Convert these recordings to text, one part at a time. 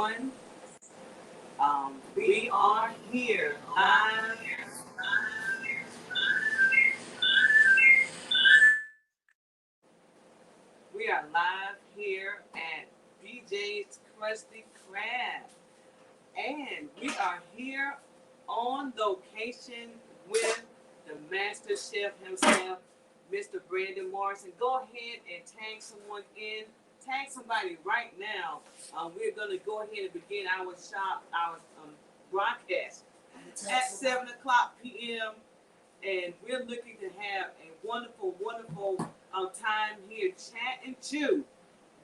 everyone. We are here live. We are live here at BJ's Krusty Krab. And we are here on location with the master chef himself, Mr. Brandon Morrison. Go ahead and tag someone in. Tag somebody right now. We're going to go ahead and begin our broadcast at 7 o'clock p.m. And we're looking to have a wonderful, wonderful time here, chat and chew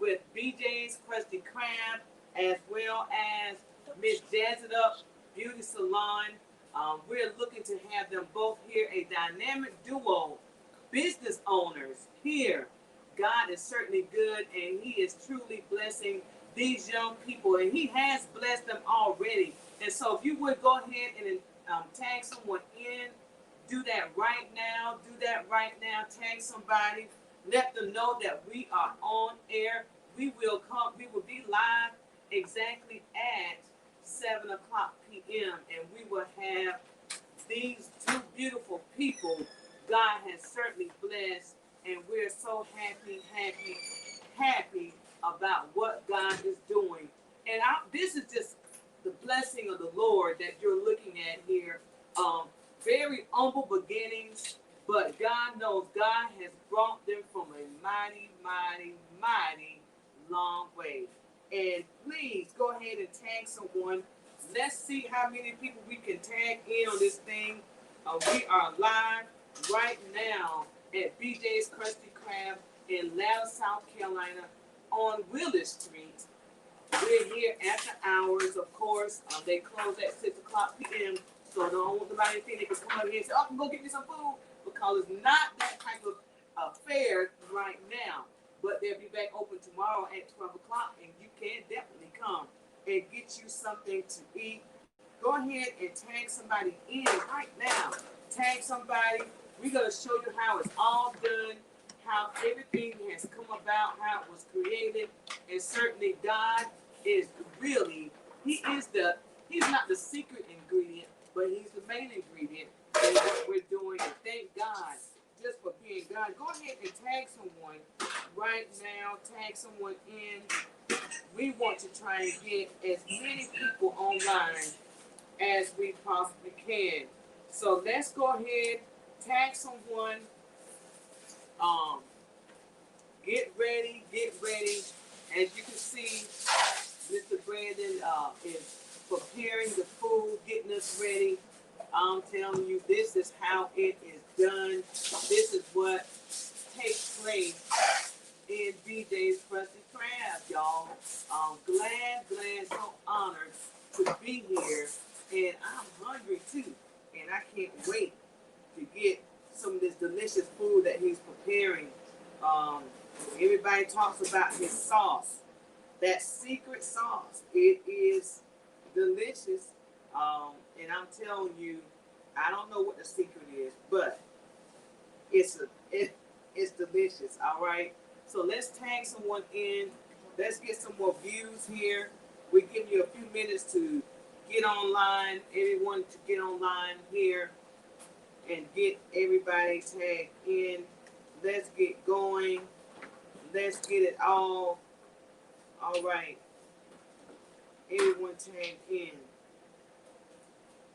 with BJ's Krusty Krab, as well as Miss Jazzyne Beauty Salon. We're looking to have them both here, a dynamic duo, business owners here. God is certainly good, and He is truly blessing these young people, and He has blessed them already. And so if you would go ahead and tag someone in, do that right now. Do that right now. Tag somebody. Let them know that we are on air. We will be live exactly at 7 o'clock p.m. and we will have these two beautiful people God has certainly blessed, and we're so happy about what God is doing. And this is just the blessing of the Lord that you're looking at here. Very humble beginnings, but God knows God has brought them from a mighty, mighty, mighty long way. And please go ahead and tag someone. Let's see how many people we can tag in on this thing. We are live right now at BJ's Krusty Krab in Loudoun, South Carolina on Willis Street. We're here after hours, of course. They close at 6 o'clock p.m. So don't want nobody to think they can come up here and say, oh, go get me some food, because it's not that type of affair right now. But they'll be back open tomorrow at 12 o'clock, and you can definitely come and get you something to eat. Go ahead and tag somebody in right now. Tag somebody. We're going to show you how it's all done, how everything has come about, how it was created. And certainly God is really, He's not the secret ingredient, but He's the main ingredient in what we're doing. And thank God just for being God. Go ahead and tag someone right now. Tag someone in. We want to try and get as many people online as we possibly can. So let's go ahead, tag someone. Get ready. As you can see, Mr. Brandon is preparing the food, getting us ready. I'm telling you, this is how it is done. This is what takes place in BJ's Krusty Krab, y'all. Glad, so honored to be here. And I'm hungry too. And I can't wait to get some of this delicious food that he's preparing. Everybody talks about his sauce. That secret sauce. It is delicious. And I'm telling you, I don't know what the secret is, but it's delicious. All right. So let's tag someone in. Let's get some more views here. We give you a few minutes to get online. Everyone to get online here and get everybody tagged in. Let's get going. Let's get it all right. Everyone tagged in.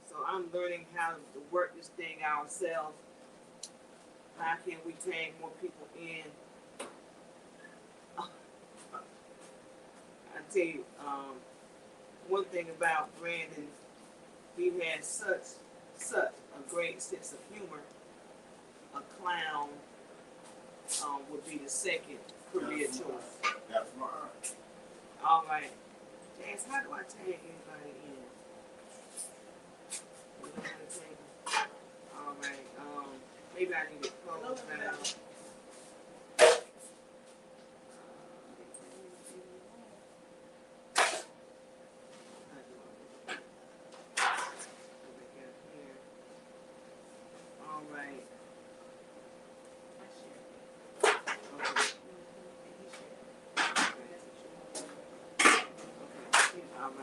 So I'm learning how to work this thing ourselves. How can we tag more people in? I tell you, one thing about Brandon, he has such a great sense of humor. A clown would be the second career choice. That's right. All right. Jazz, how do I tag anybody in? You know how to tag them? All right. Maybe I need to close down. All right. All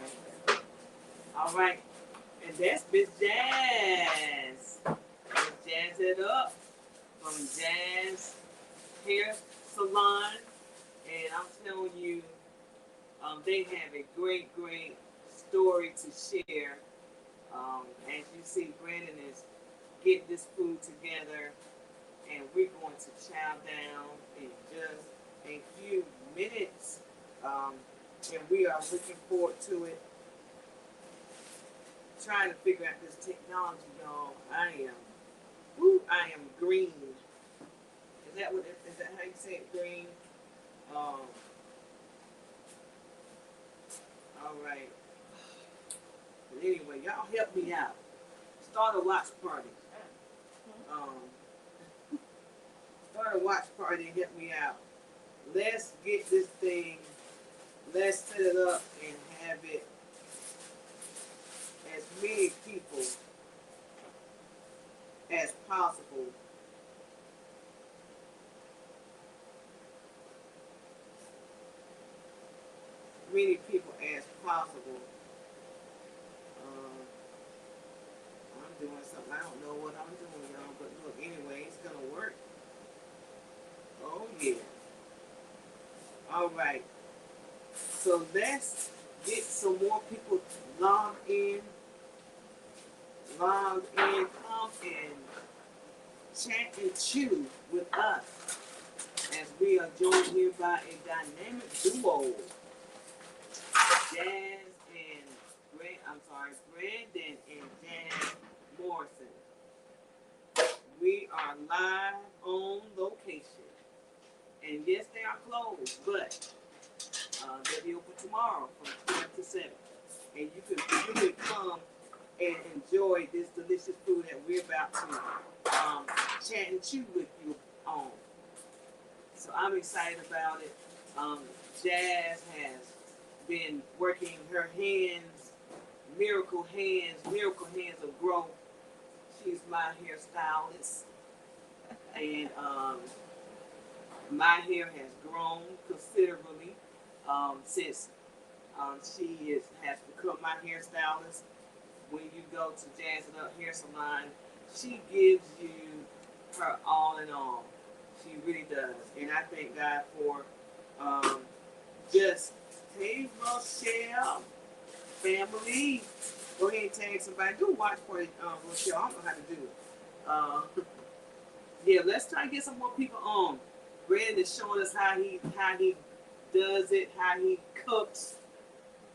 All right. And that's Miss Jazz. Let's jazz it up from Jazz Hair Salon. And I'm telling you, they have a great, great story to share. As you see, Brandon is getting this food together, and we're going to chow down in just a few minutes. And we are looking forward to it. Trying to figure out this technology, y'all. I am green. Is that how you say it, green? All right. But anyway, y'all help me out. Start a watch party. Start a watch party and help me out. Let's get this thing. Let's set it up and have it as many people as possible. Many people as possible. I'm doing something. I don't know what I'm doing, y'all, but look, anyway, it's gonna work. Oh yeah. All right. So let's get some more people logged in. Come and chat and chew with us as we are joined here by a dynamic duo, Brandon and Jazz Morrison. We are live on location, and yes, they are closed, but they'll be open tomorrow from 12 to 7, and you can come and enjoy this delicious food that we're about to chat and chew with you on. So I'm excited about it. Jazz has been working her hands, miracle hands of growth. She's my hairstylist, and my hair has grown considerably since she has become my hairstylist. When you go to Jazz It Up Hair Salon, she gives you her all in all. She really does. And I thank God for just, hey, Rochelle, family. Go ahead and tag somebody. Do a watch for it, Rochelle. I don't know how to do it. Yeah, let's try to get some more people on. Brandon is showing us how he does it, how he cooks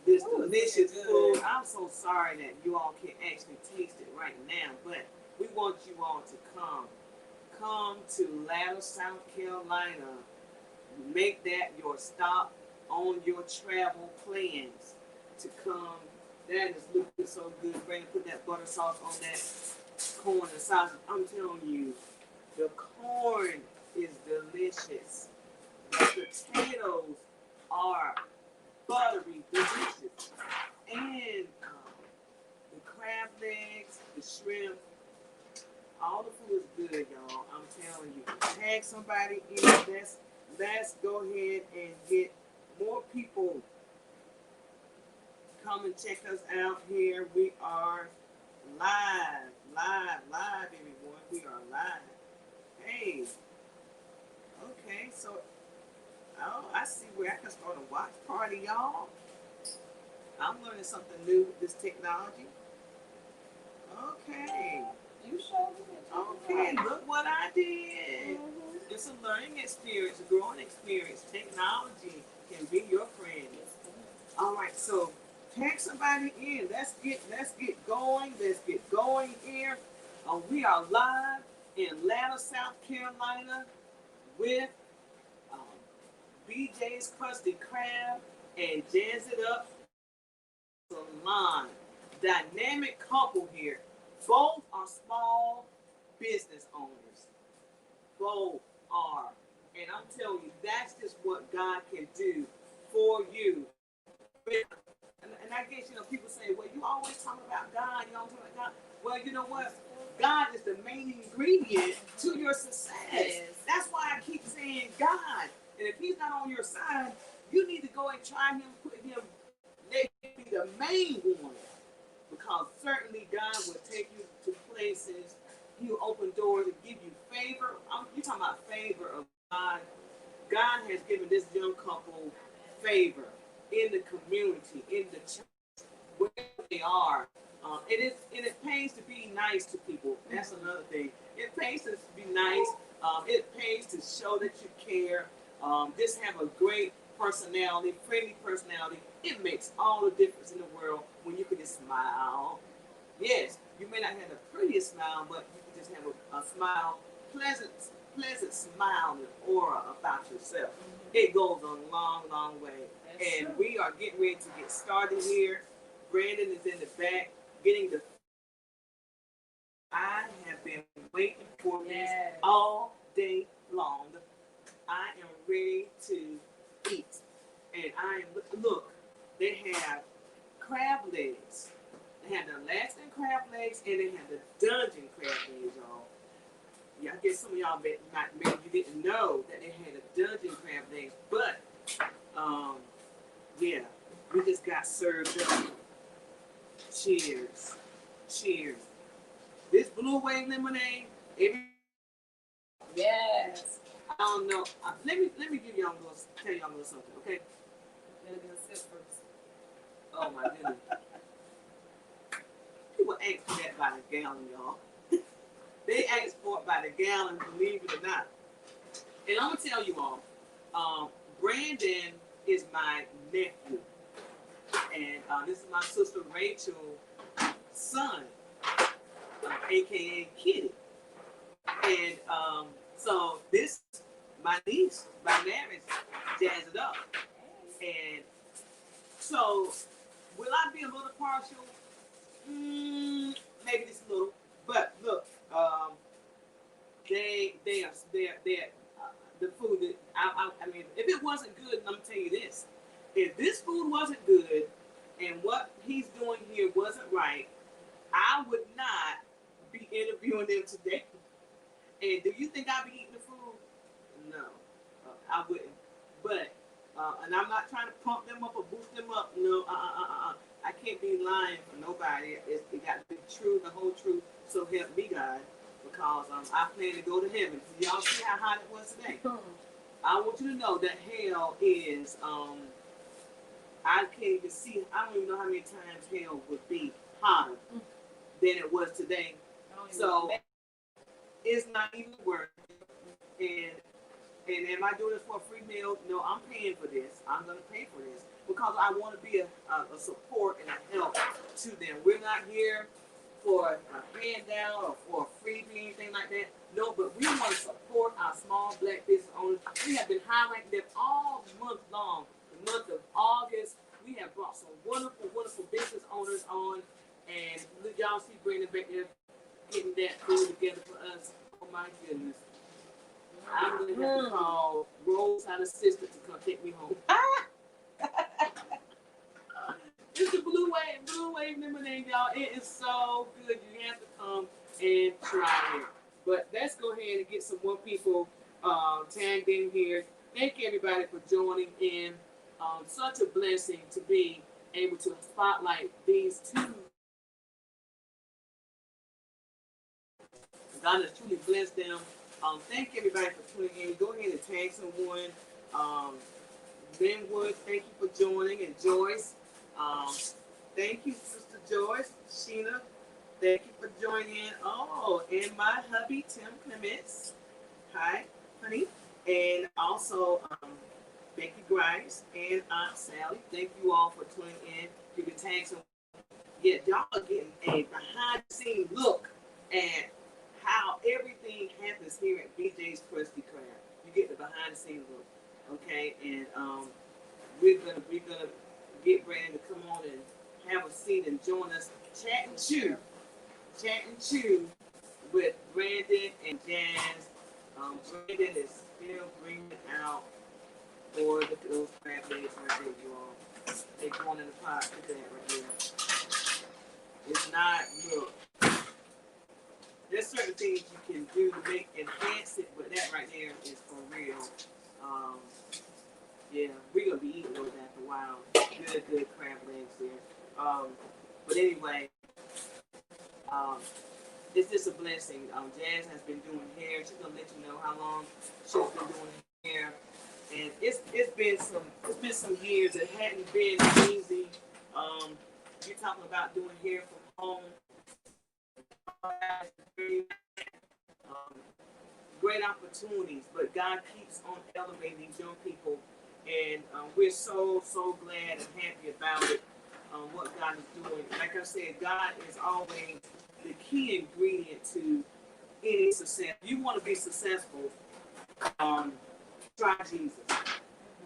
this delicious food. I'm so sorry that you all can't actually taste it right now, but we want you all to come to Latter, South Carolina. Make that your stop on your travel plans to come. That is looking so good. Brandon, put that butter sauce on that corn and sausage. I'm telling you, the corn is delicious. The potatoes are buttery, delicious. And the crab legs, the shrimp, all the food is good, y'all. I'm telling you. Tag somebody in. Let's go ahead and get more people. Come and check us out here. We are live, everyone. We are live. Hey. Okay, so I see where I can start a watch party, y'all. I'm learning something new with this technology. Okay. You showed me. Okay, look what I did. It's a learning experience, a growing experience. Technology can be your friend. All right, so tag somebody in. Let's get going. Let's get going here. We are live in Latter, South Carolina with BJ's Krusty Krab and Jazz It Up Salon. Dynamic couple here. Both are small business owners. Both are. And I'm telling you, that's just what God can do for you. And I guess, people say, well, you always talk about God. You always talk about God. Well, you know what? God is the main ingredient to your success. Yes. That's why I keep saying God. And if he's not on your side, you need to go and try him, put him, let him be the main one. because certainly God will take you to places. He'll open doors and give you favor. You're talking about favor of God. God has given this young couple favor in the community, in the church, where they are. It pays to be nice to people. That's another thing. It pays to be nice. It pays to show that you care. Just have a great personality, friendly personality. It makes all the difference in the world when you can just smile. Yes, you may not have the prettiest smile, but you can just have a smile, pleasant smile and aura about yourself. It goes a long, long way. And we are getting ready to get started here. Brandon is in the back getting the. I have been waiting for this all day long. I am ready to eat. And I am, look, they have crab legs. They have the Alaskan crab legs and they have the dungeon crab legs, y'all. Yeah, I guess some of y'all maybe you didn't know that they had a dungeon crab legs, but yeah, we just got served up. Cheers. Cheers. This Blue Wave lemonade, Yes. I don't know. Let me give y'all tell y'all a little something, okay? Let me sip first. Oh my goodness. People ask for that by the gallon, y'all. They ask for it by the gallon, believe it or not. And I'm gonna tell you all, Brandon is my nephew. And this is my sister Rachel's son, aka Kitty. And so this my niece by marriage, Jazz it up. And so will I be a little partial? Maybe just a little. But look, they are the food that I mean, if it wasn't good, I'm gonna tell you this: if this food wasn't good and what he's doing here wasn't right, I would not be interviewing them today. And do you think I'd be eating the food? No, I wouldn't. But and I'm not trying to pump them up or boost them up. No, I can't be lying for nobody. It got to be true, the whole truth. So help me, God, because I plan to go to heaven. Y'all see how hot it was today? I want you to know that hell is, I can't even see, I don't even know how many times hell would be hotter than it was today. So it's not even worth it. And am I doing this for a free meal? No, I'm paying for this. I'm going to pay for this because I want to be a support and a help to them. We're not here for a handout or for a freebie, anything like that. No, but we want to support our small black business owners. We have been highlighting them all month long. The month of August, we have brought some wonderful, wonderful business owners on. And y'all see Brandon back there getting that food together for us. Oh my goodness. I'm going to have to call Roadside Assistant to come take me home. It's the Blue Wave lemonade, y'all. It is so good. You have to come and try it. But let's go ahead and get some more people tagged in here. Thank you, everybody, for joining in. Such a blessing to be able to spotlight these two. God has truly blessed them. Thank you, everybody, for tuning in. Go ahead and tag someone. Linwood, thank you for joining. And Joyce, thank you, Sister Joyce. Sheena, thank you for joining in. Oh, and my hubby, Tim Clements. Hi, honey. And also, Becky Grimes and Aunt Sally. Thank you all for tuning in. You can tag someone. Yeah, y'all are getting a behind-the-scenes look at how everything happens here at BJ's Krusty Krab. You get the behind-the-scenes look, okay? And we're gonna get Brandon to come on and have a seat and join us, chat and chew with Brandon and Jazz. Brandon is still bringing out. Boy, look at those crab legs right there, you all. They're going in the pot. Look at that right there. It's not, look. There's certain things you can do to make enhance it, but that right there is for real. Yeah, we're gonna be eating those after a while. Good crab legs there. But anyway, just a blessing. Jazz has been doing hair. She's gonna let you know how long she's been doing hair, and it's been some years. It hadn't been easy. You're talking about doing hair from home. Um, Great opportunities, but God keeps on elevating these young people, and we're so glad and happy about it. What God is doing. Like I said, God is always the key ingredient to any success. You want to be successful, try Jesus.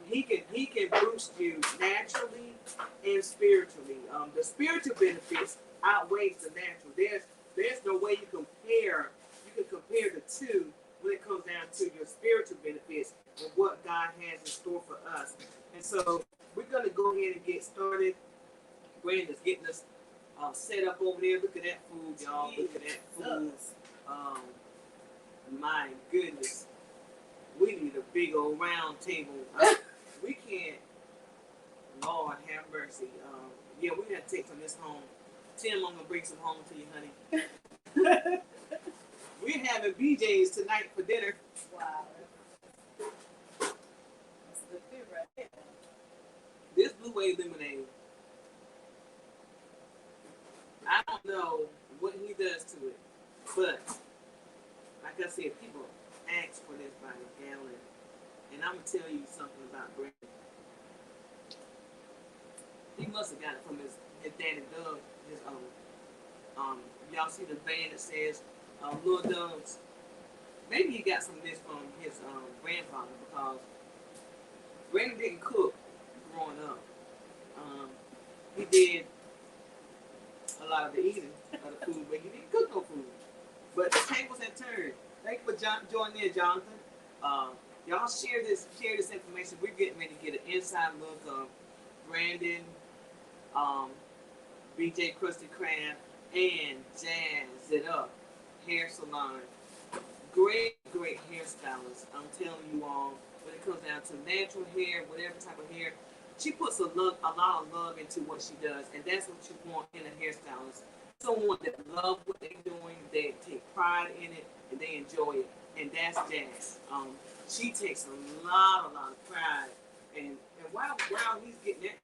He can boost you naturally and spiritually. The spiritual benefits outweighs the natural. There's no way you can compare the two when it comes down to your spiritual benefits and what God has in store for us. And so we're gonna go ahead and get started. Brandon's getting us set up over there. Look at that food, y'all. Look at that food. My goodness. We need a big old round table. We can't. Lord have mercy. Yeah, we got to take some of this home. Tim, I'm going to bring some home to you, honey. We're having BJ's tonight for dinner. Wow. That's a good food right there. This Blue Wave lemonade, I don't know what he does to it, but like I said, people ask for this by the gallon, and I'm gonna tell you something about Brandon. He must have got it from his daddy Doug. His y'all see the band that says Little Doves. Maybe he got some of this from his grandfather, because Brandon didn't cook growing up. He did a lot of the eating of the food, but he didn't cook no food. But the tables have turned. Thank you for joining in, Jonathan. Y'all share this information. We're getting ready to get an inside look of Brandon, BJ Krusty Krab, and Jazz It Up Hair Salon. Great hairstylist. I'm telling you all, when it comes down to natural hair, whatever type of hair, she puts a lot of love into what she does, and that's what you want in a hairstylist. Someone that loves what they're doing, they take pride in it, and they enjoy it. And that's Jazz. She takes a lot of pride. And while he's getting that,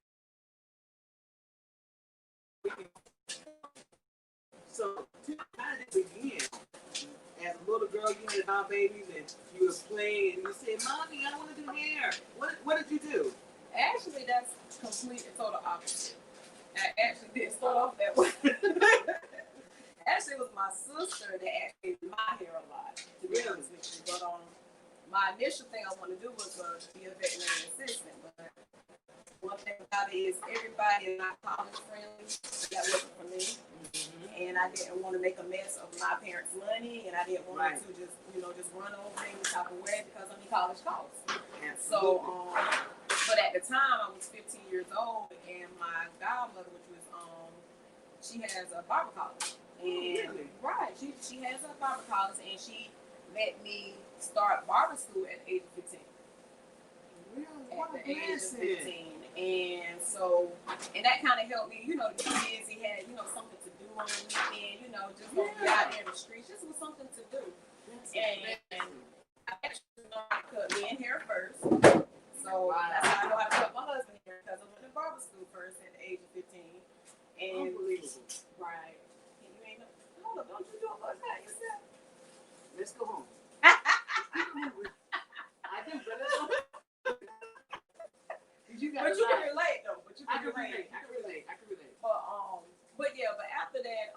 so how did it begin? As a little girl, you had our babies, and you were playing, and you said, "Mommy, I want to do hair." What did you do? Actually, that's complete and total opposite. I actually didn't start off that way. Actually, it was my sister that actually did my hair a lot, to be honest with you. But my initial thing I wanted to do was be a veterinary assistant. But one thing about it is everybody is not college friendly. That wasn't for me. And I didn't want to make a mess of my parents' money, and I didn't want to just run over any type of way because of the college costs. So, but at the time I was 15 years old, and my godmother, which was she has a barber college, and she has a barber college, and she let me start barber school at the age of 15. At the age of 15, and so, and that kind of helped me, to be busy, had something to do on the weekend, just go be out there in the streets, just was something to do. And I actually know how to cut men hair first, so that's how I know how to cut my husband hair, because I went to barber school first at the age of 15. And unbelievable. Right. And you ain't hold up, don't you do a buzz cut yourself? Let's go home. I do, but But you can relate though. I can relate. But after that,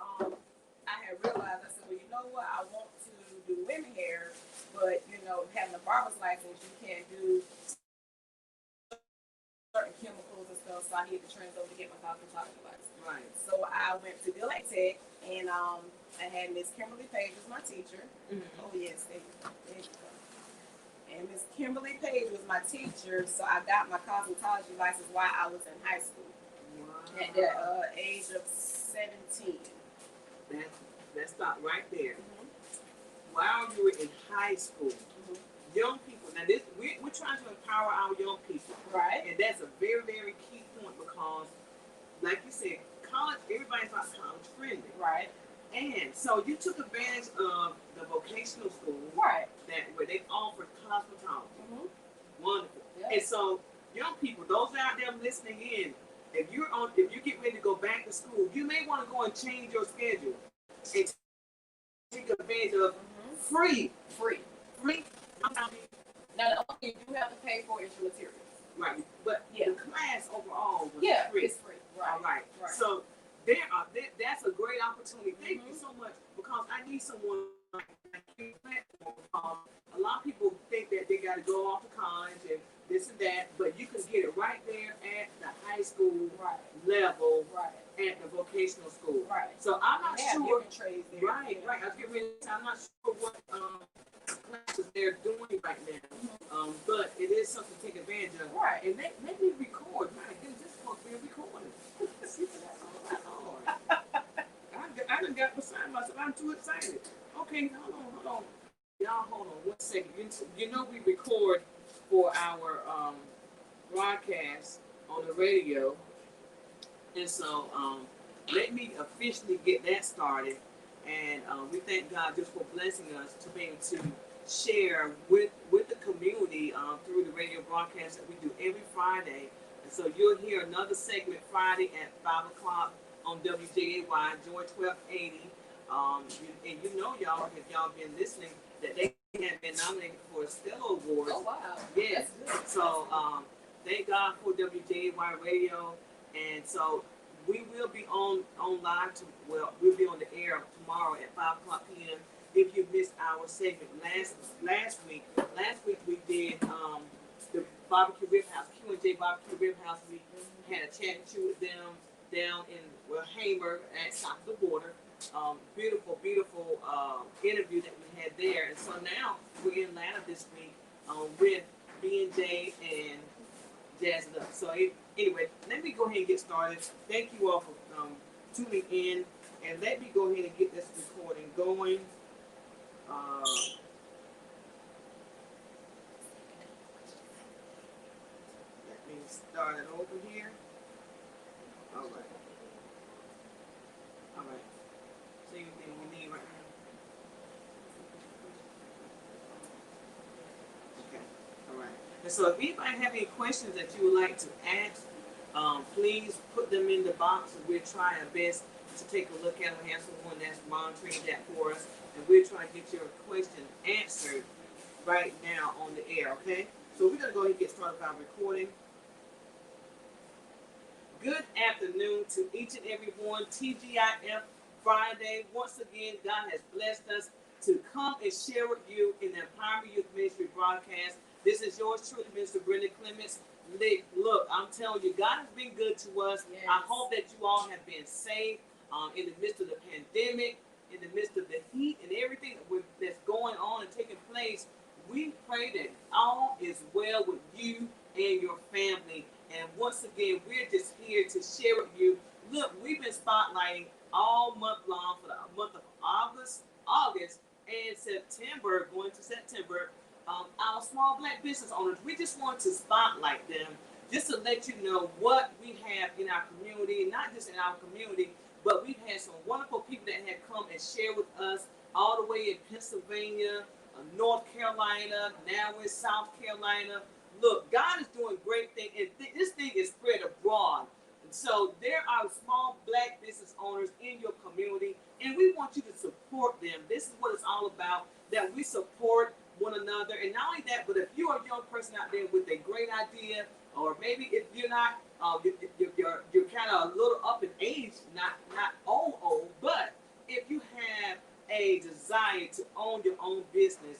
I had realized, I said, well, you know what? I want to do women hair, but having a barber's license, you can't do certain chemicals and stuff. So I needed to transfer over to get my cosmetology license. Right. So I went to Bill Tech, and I had Miss Kimberly Page as my teacher. Mm-hmm. Oh yes, there you go. And Miss Kimberly Page was my teacher, so I got my cosmetology license while I was in high school. Wow. At the age of 17. Let's stop right there. Mm-hmm. While you were in high school, young people, now we're trying to empower our young people. Right. And that's a very, very key point, because, like you said, college, everybody's not college friendly. Right. And so you took advantage of the vocational school, Right. that where they offer cosmetology. Mm-hmm. Wonderful. Yeah. And so, young people, those out there listening in, if you get ready to go back to school, you may want to go and change your schedule and take advantage of free. Now the only thing you do have to pay for is your materials. Right, but Yeah. the class overall was Yeah, free. it's free. Right. All right. Right. So that's a great opportunity. Thank you so much, because I need someone like you platform. A lot of people think that they got to go off to college and this and that, but you can get it right there at the high school Right. level Right. at the vocational school. Right. So I'm not They have sure. different trades there. Right. I was getting ready to say, I'm not sure what classes they're doing right now, but it is something to take advantage of. Right. And let me record. My goodness, this supposed to be a recording. I done got beside myself. I'm too excited. Okay, hold on. Y'all, hold on 1 second. You know we record for our broadcast on the radio, and so let me officially get that started. And we thank God just for blessing us to be able to share with the community through the radio broadcast that we do every Friday. And so you'll hear another segment Friday at 5 o'clock on WJAY, Joy 1280. And you know, y'all, if y'all been listening, that they have been nominated for a Stellar Award. Oh wow. Yes. That's good. So thank God for WJAY Radio. And so we will be on live we'll be on the air tomorrow at 5 o'clock p.m. If you missed our segment last week. Last week we did the barbecue rib house, Q&J barbecue rib house. We had a chat and chew with them down in Hamer at south of the border. Beautiful interview that we had there. And so now we're in Atlanta this week with B&J and Jazzyne Up. So anyway, let me go ahead and get started. Thank you all for tuning in, and let me go ahead and get this recording going. Let me start it over here. All right. See anything we need right now? Okay. All right. And so if anybody have any questions that you would like to ask, please put them in the box, and we'll try our best to take a look at them. We have someone that's monitoring that for us, and we'll try to get your question answered right now on the air, okay? So we're going to go ahead and get started with our recording. Good afternoon to each and every one. TGIF Friday. Once again, God has blessed us to come and share with you in the Empowerment Youth Ministry broadcast. This is yours truly, Mr. Brenda Clements. Look, I'm telling you, God has been good to us. Yes. I hope that you all have been safe in the midst of the pandemic, in the midst of the heat and everything that's going on and taking place. We pray that all is well with you and your family. And once again, we're just here to share with you. Look, we've been spotlighting all month long for the month of August, and September, going to September, our small black business owners. We just want to spotlight them, just to let you know what we have in our community, and not just in our community, but we've had some wonderful people that have come and share with us all the way in Pennsylvania, North Carolina, now in South Carolina. Look, God is doing great things, and this thing is spread abroad. And so there are small black business owners in your community, and we want you to support them. This is what it's all about, that we support one another. And not only that, but if you are a young person out there with a great idea, or maybe if you're not, you're kind of a little up in age, not old, but if you have a desire to own your own business,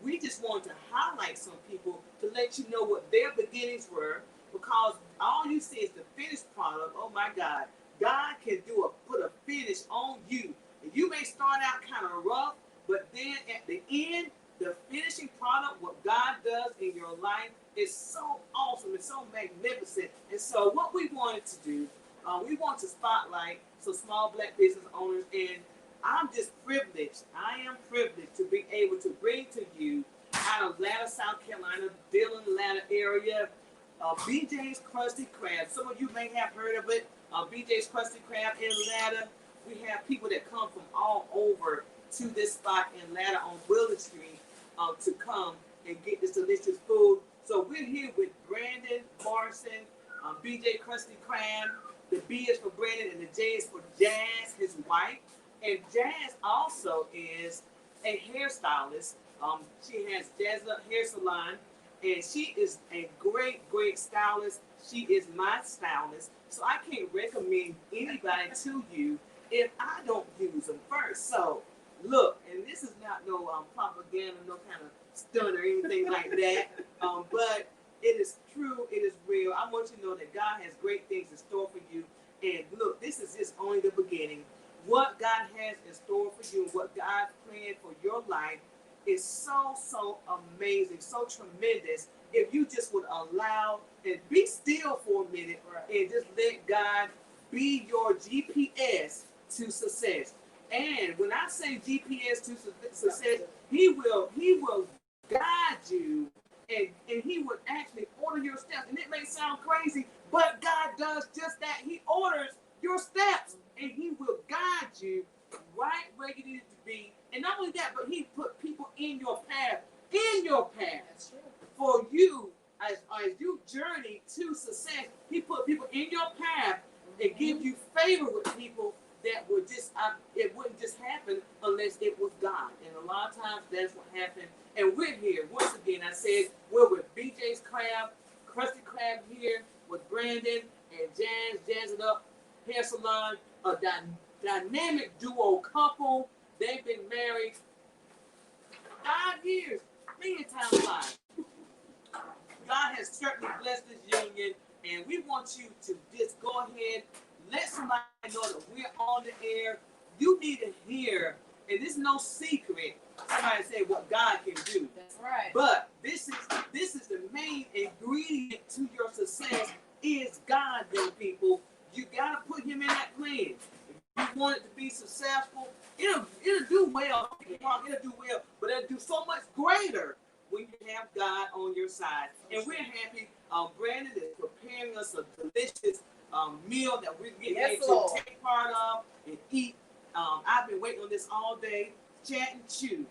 we just want to highlight some people to let you know what their beginnings were, because all you see is the finished product. Oh my God, God can put a finish on you. And you may start out kind of rough, but then at the end, the finishing product, what God does in your life, is so awesome. It's so magnificent. And so what we wanted to do, we want to spotlight some small black business owners, and I'm just privileged. I am privileged to be able to bring to you out of Atlanta, South Carolina, Dillon, Atlanta area, BJ's Krusty Krab. Some of you may have heard of it. BJ's Krusty Krab in Atlanta. we have people that come from all over to this spot in Ladder on Willard Street to come and get this delicious food. So we're here with Brandon Morrison, BJ Krusty Krab. The B is for Brandon and the J is for Jazz, his wife. And Jazz also is a hairstylist. She has Jazzyne Hair Salon, and she is a great, great stylist. She is my stylist, so I can't recommend anybody to you if I don't use them first. So look, and this is not no propaganda, no kind of stunt or anything like that, but it is true, it is real. I want you to know that God has great things in store for you. And look, this is just only the beginning. What God has in store for you and what God planned for your life is so, so amazing, so tremendous. If you just would allow and be still for a minute and just let God be your GPS to success. And when I say GPS to success, He will guide you, and He would actually order your steps. And it may sound crazy, but God does just that. He orders your steps, and He will guide you right where you need to be. And not only that, but He put people in your path, for you as you journey to success. He put people in your path and give you favor with people that would just, it wouldn't just happen unless it was God. And a lot of times that's what happened. And we're here, once again, I said, we're with BJ's Krab, Krusty Krab here with Brandon and Jazz, Jazz It Up Hair Salon, a dynamic duo couple. They've been married 5 years, many times live. God has certainly blessed this union, and we want you to just go ahead, let somebody know that we're on the air. You need to hear, and this is no secret. Somebody say what God can do. That's right. But this is the main ingredient to your success is God, young people. You gotta put Him in that plan. If you want it to be successful, it'll do well. It'll do well, but it'll do so much greater when you have God on your side. And we're happy. Brandon is preparing us a delicious meal that we're getting ready to take part of and eat. I've been waiting on this all day. Chat and chew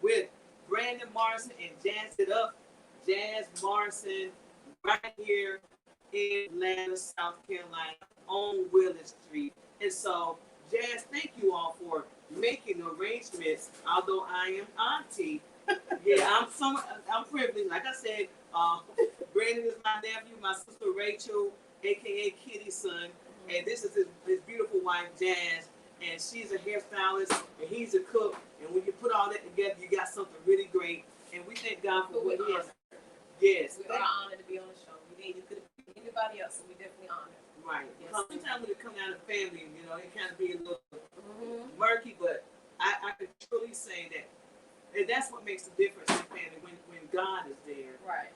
with Brandon Morrison and Jazz It Up, Jazz Morrison, right here in Atlanta, South Carolina, on Willard Street. And so, Jazz, thank you all for making arrangements. Although I am auntie, yeah, I'm privileged. Like I said, Brandon is my nephew, my sister Rachel, aka Kitty's son, and this is his beautiful wife Jazz. And she's a hairstylist, and he's a cook. And when you put all that together, you got something really great. And we thank God for what He has. Yes. We are honored to be on the show. You could have been anybody else, so we definitely honored. Right. Yes. Sometimes when it comes down to family, it kind of be a little murky, but I can truly say that. And that's what makes the difference in family. When God is there, right.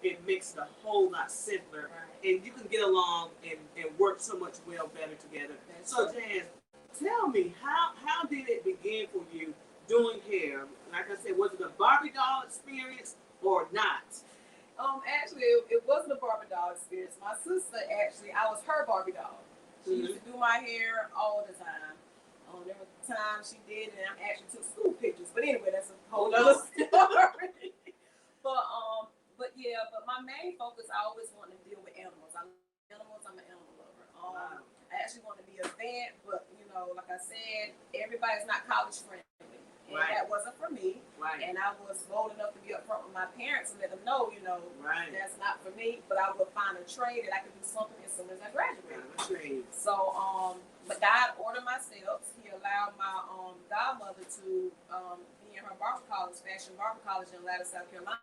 It makes it a whole lot simpler. Right. And you can get along and work so much better together. That's so, true. Jazz, tell me, how did it begin for you doing hair? Like I said, was it a Barbie doll experience or not? Actually, it wasn't a Barbie doll experience. My sister, actually, I was her Barbie doll. She used to do my hair all the time. There were times she did, and I actually took school pictures. But anyway, that's a whole other story. But my main focus, I always wanted to deal with animals. I love animals. I'm an animal lover. Wow. I actually want to be a vet, but like I said, everybody's not college friendly. And that wasn't for me. Right. And I was bold enough to be upfront with my parents and let them know, that's not for me. But I would find a trade that I could do something as soon as I graduated. So, but God ordered my steps. He allowed my godmother to be in her barber college, fashion barber college in Atlanta, South Carolina,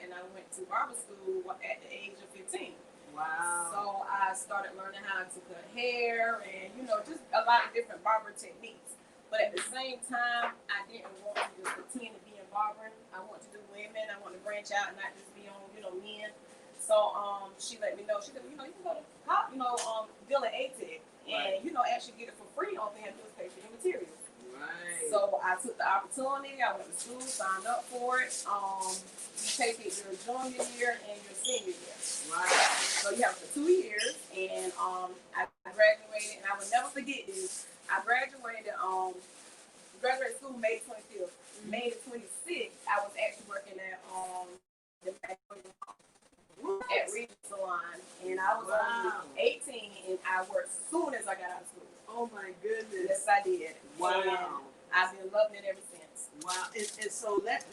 and I went to barber school at the age of 15. Wow. So I started learning how to cut hair and, just a lot of different barber techniques. But at the same time, I didn't want to just pretend to be in barbering. I want to do women. I want to branch out and not just be on, men. So she let me know. She said, you can go to, Dillon A-Tech and, actually get it for free. All they have to do is pay for your materials. Right. So I took the opportunity. I went to school, signed up for it. You take it your junior year and your senior year. Right. So you have it for 2 years, and I graduated, and I will never forget this. I graduated school May 25th. May the 26th, I was actually working at at Regent Salon, and I was only 18, and I worked as soon as I got out of school. Oh my goodness. Yes, I did. Wow. And I've been loving it ever since. Wow. And so let's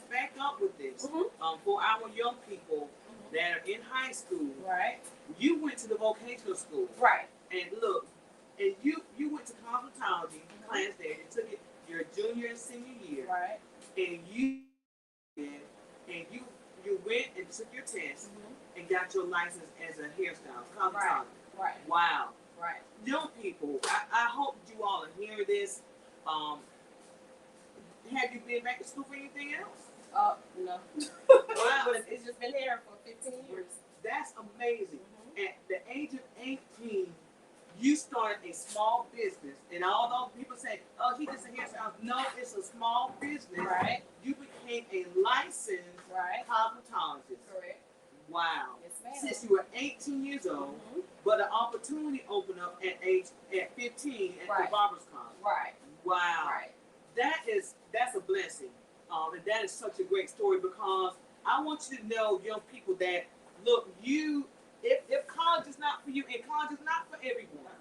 back up with this. Mm-hmm. For our young people that are in high school, Right. you went to the vocational school. Right. And look, and you went to cosmetology class there. You took it your junior and senior year. Right. And you went and took your test and got your license as a hairstylist, cosmetologist. Right. Wow. Right. Young people, I hope you all are hearing this. Have you been back to school for anything else? No. Wow. It's just been here for 15 years. That's amazing. At the age of 18, you started a small business. And although people say, oh, he just a hairstylist. No, it's a small business. Right. You became a licensed cosmetologist. Correct. Wow. Yes, ma'am. Since you were 18 years old, but an opportunity opened up at 15 at the barber's college. Right. Wow. Right. That's a blessing. And that is such a great story, because I want you to know, young people, that look, if college is not for you, and college is not for everyone.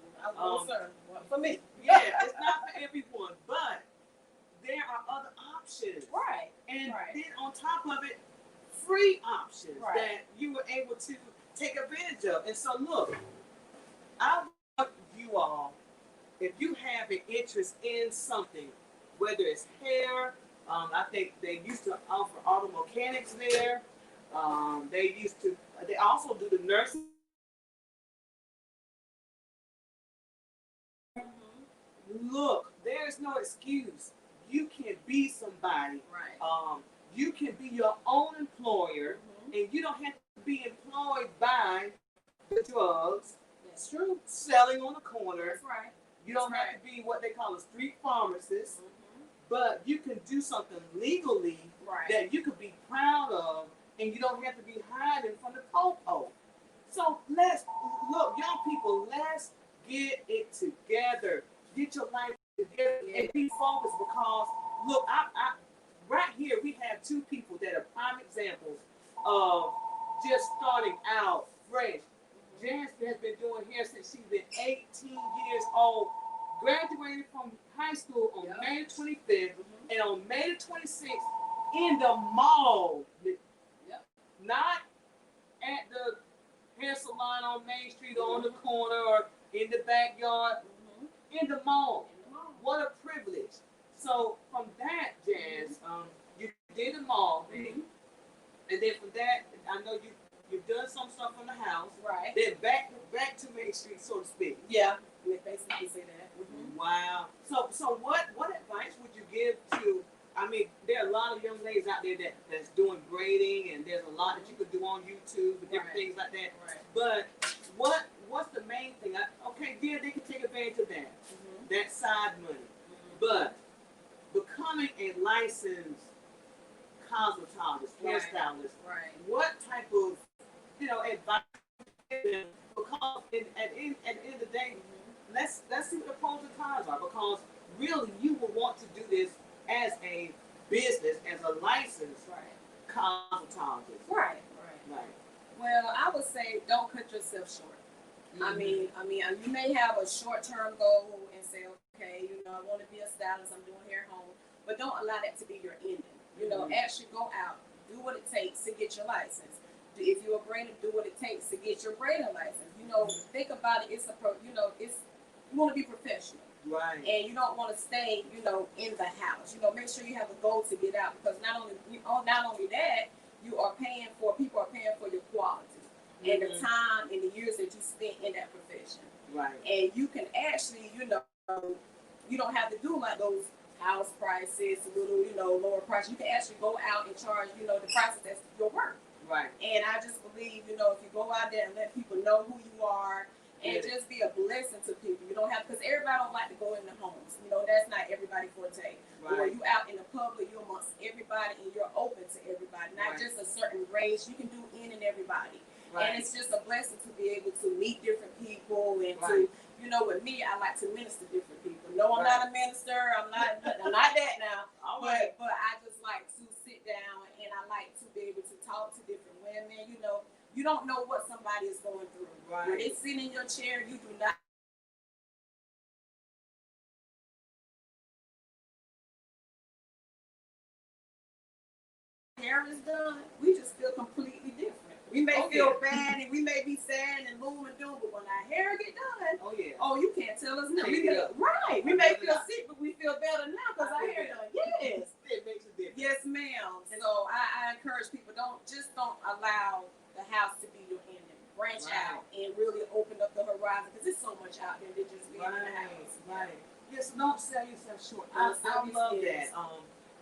For me. Yeah, it's not for everyone, but there are other options. Right. And then on top of it, free options that you were able to take advantage of. And so look, I want you all, if you have an interest in something, whether it's hair, I think they used to offer auto mechanics there. They also do the nursing. Look, there's no excuse. You can be somebody. Right. You can be your own employer, and you don't have to be employed by the drugs. That's true. Selling on the corner. That's right. You don't have to be what they call a street pharmacist, but you can do something legally that you could be proud of, and you don't have to be hiding from the popo. So let's look, young people. Let's get it together. Get your life together and be focused, because look, I right here we have two people that are prime examples of just starting out fresh. Jazymne has been doing hair since she's been 18 years old. Graduated from high school on May the 25th, and on May the 26th in the mall. Not at the hair salon on Main Street or on the corner or in the backyard. In the mall. What a privilege. So from that, Jazz, you did the mall thing, and then from that, I know you've done some stuff on the house. Right. Then back to Main Street, so to speak. Yeah. Basically say that. Wow. So what advice would you give to? I mean, there are a lot of young ladies out there that's doing braiding, and there's a lot that you could do on YouTube and different things like that. Right. But what's the main thing? Okay, yeah, they can take advantage of that side money. But becoming a licensed cosmetologist, hairstylist, what type of advice? Because at the end of the day, let's see what the pros and cons are. Because really, you will want to do this as a business, as a licensed cosmetologist. Right. Well, I would say don't cut yourself short. I mean, you may have a short-term goal and say, okay, I want to be a stylist. I'm doing hair home, but don't allow that to be your ending. Actually go out, do what it takes to get your license. If you're a braider, do what it takes to get your braiding license. Think about it. You want to be professional. Right. And you don't want to stay, in the house. Make sure you have a goal to get out, because not only that, people are paying for your quality and the time and the years that you spent in that profession. Right. And you can actually, you don't have to do like those house prices, a little, lower price. You can actually go out and charge, the prices that's your work. Right. And I just believe, if you go out there and let people know who you are, and just be a blessing to people. You don't have, because everybody don't like to go in the homes. That's not everybody's forte. Right. When you out in the public, you're amongst everybody, and you're open to everybody, not just a certain race. You can do in and everybody. Right. And it's just a blessing to be able to meet different people, and to, with me, I like to minister to different people. No, I'm not a minister. I'm not that now. All right. But I just like to sit down and I like to be able to talk to different women. You know, you don't know what somebody is going through. Right. When they sit in your chair, you do not. Hair is done, we just feel completely different. We may feel bad and we may be sad and boom and doom, but when our hair get done, you can't tell us nothing. We may feel sick, but we feel better now because our hair done. Yes, it makes a difference. Yes, ma'am. So I encourage people don't allow the house to be your ending. Branch out and really open up the horizon because there's so much out there that just being in the house. Right. Yes, don't sell yourself short. I love that.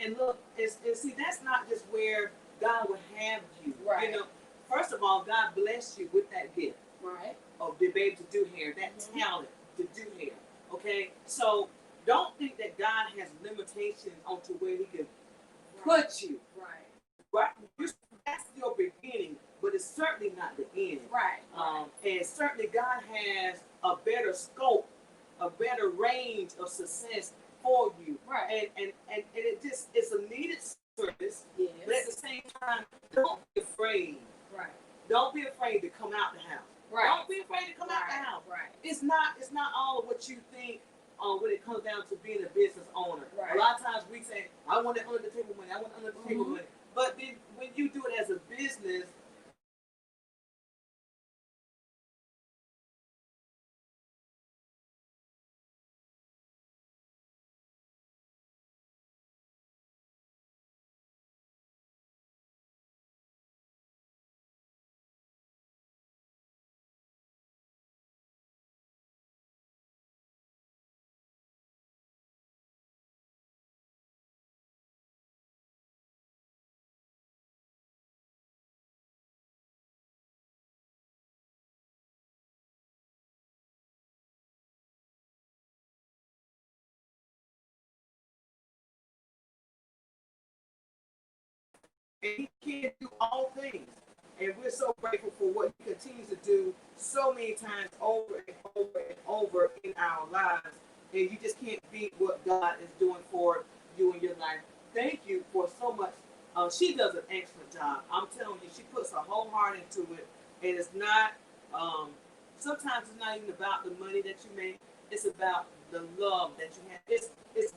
And look, see, that's not just where God would have you. Right. You know, first of all, God bless you with that gift. Right. Of the ability to do hair, that talent to do hair. Okay? So don't think that God has limitations onto where he can put you. Right? That's your beginning, but it's certainly not the end. Right. And certainly God has a better scope, a better range of success for you. Right. And it's a needed service. Yes. But at the same time, don't be afraid. Right. Don't be afraid to come out the house. Right. Don't be afraid to come out the house. Right. It's not all of what you think when it comes down to being a business owner. Right. A lot of times we say, I want that under the table money, I want under the table money. But then when you do it as a business, and he can do all things. And we're so grateful for what he continues to do so many times over and over and over in our lives. And you just can't beat what God is doing for you in your life. Thank you for so much. She does an excellent job. I'm telling you, she puts her whole heart into it. And it's not, sometimes it's not even about the money that you make. It's about the love that you have. It's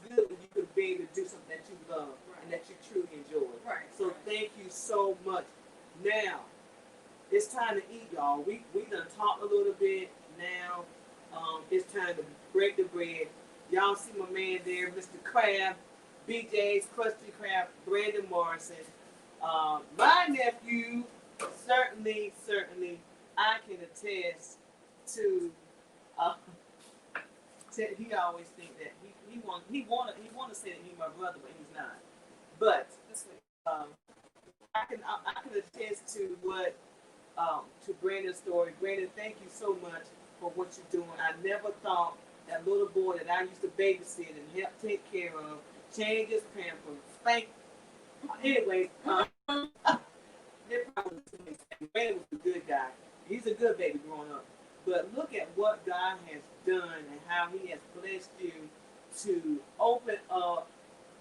good when you can be able to do something that you love and that you truly enjoy. Right. So thank you so much. Now, it's time to eat, y'all. We done talked a little bit. Now, it's time to break the bread. Y'all see my man there, Mr. Krab, BJ's Krusty Krab, Brandon Morrison. My nephew, certainly, I can attest to. He always think that he want to say that he's my brother, but he's not. But I can attest to what to Brandon's story. Brandon, thank you so much for what you're doing. I never thought that little boy that I used to babysit and help take care of, change his pampers, spank. Anyway, Brandon was a good guy. He's a good baby growing up. But look at what God has done and how he has blessed you to open up.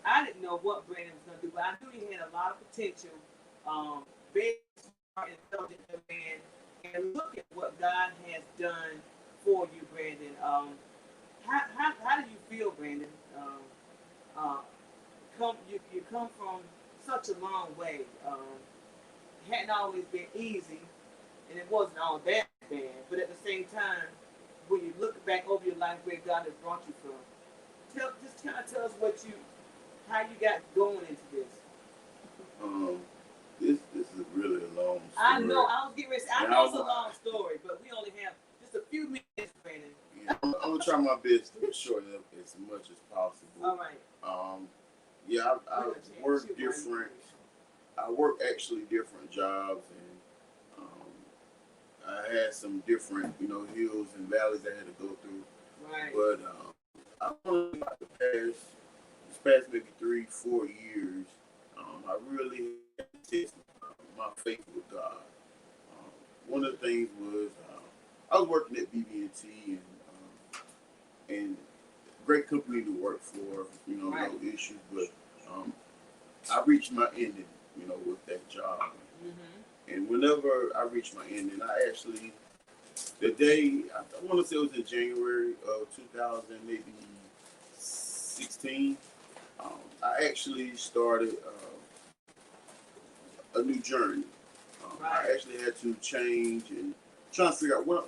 I didn't know what Brandon was going to do, but I knew he had a lot of potential. Very smart, intelligent man. And look at what God has done for you, Brandon. How do you feel, Brandon? You come from such a long way. Hadn't always been easy, and it wasn't all that bad. But at the same time, when you look back over your life, where God has brought you from, just kind of tell us how you got going into this. This is really a long story. I know. I was getting ready to say, I know it's a long story, but we only have just a few minutes, Brandon. Yeah, I'm gonna try my best to shorten it up as much as possible. All right. Yeah, I work different. I work actually different jobs, and I had some different, hills and valleys I had to go through. Right. But I only about this past maybe 3-4 years, I really had to test my faith with God. One of the things was I was working at BB&T, and great company to work for, you know, Right. no issues, but I reached my ending, you know, with that job. Mm-hmm. And whenever I reached my ending, I actually, the day, I want to say it was in January of 2016, I actually started a new journey. Right. I actually had to change and try to figure out what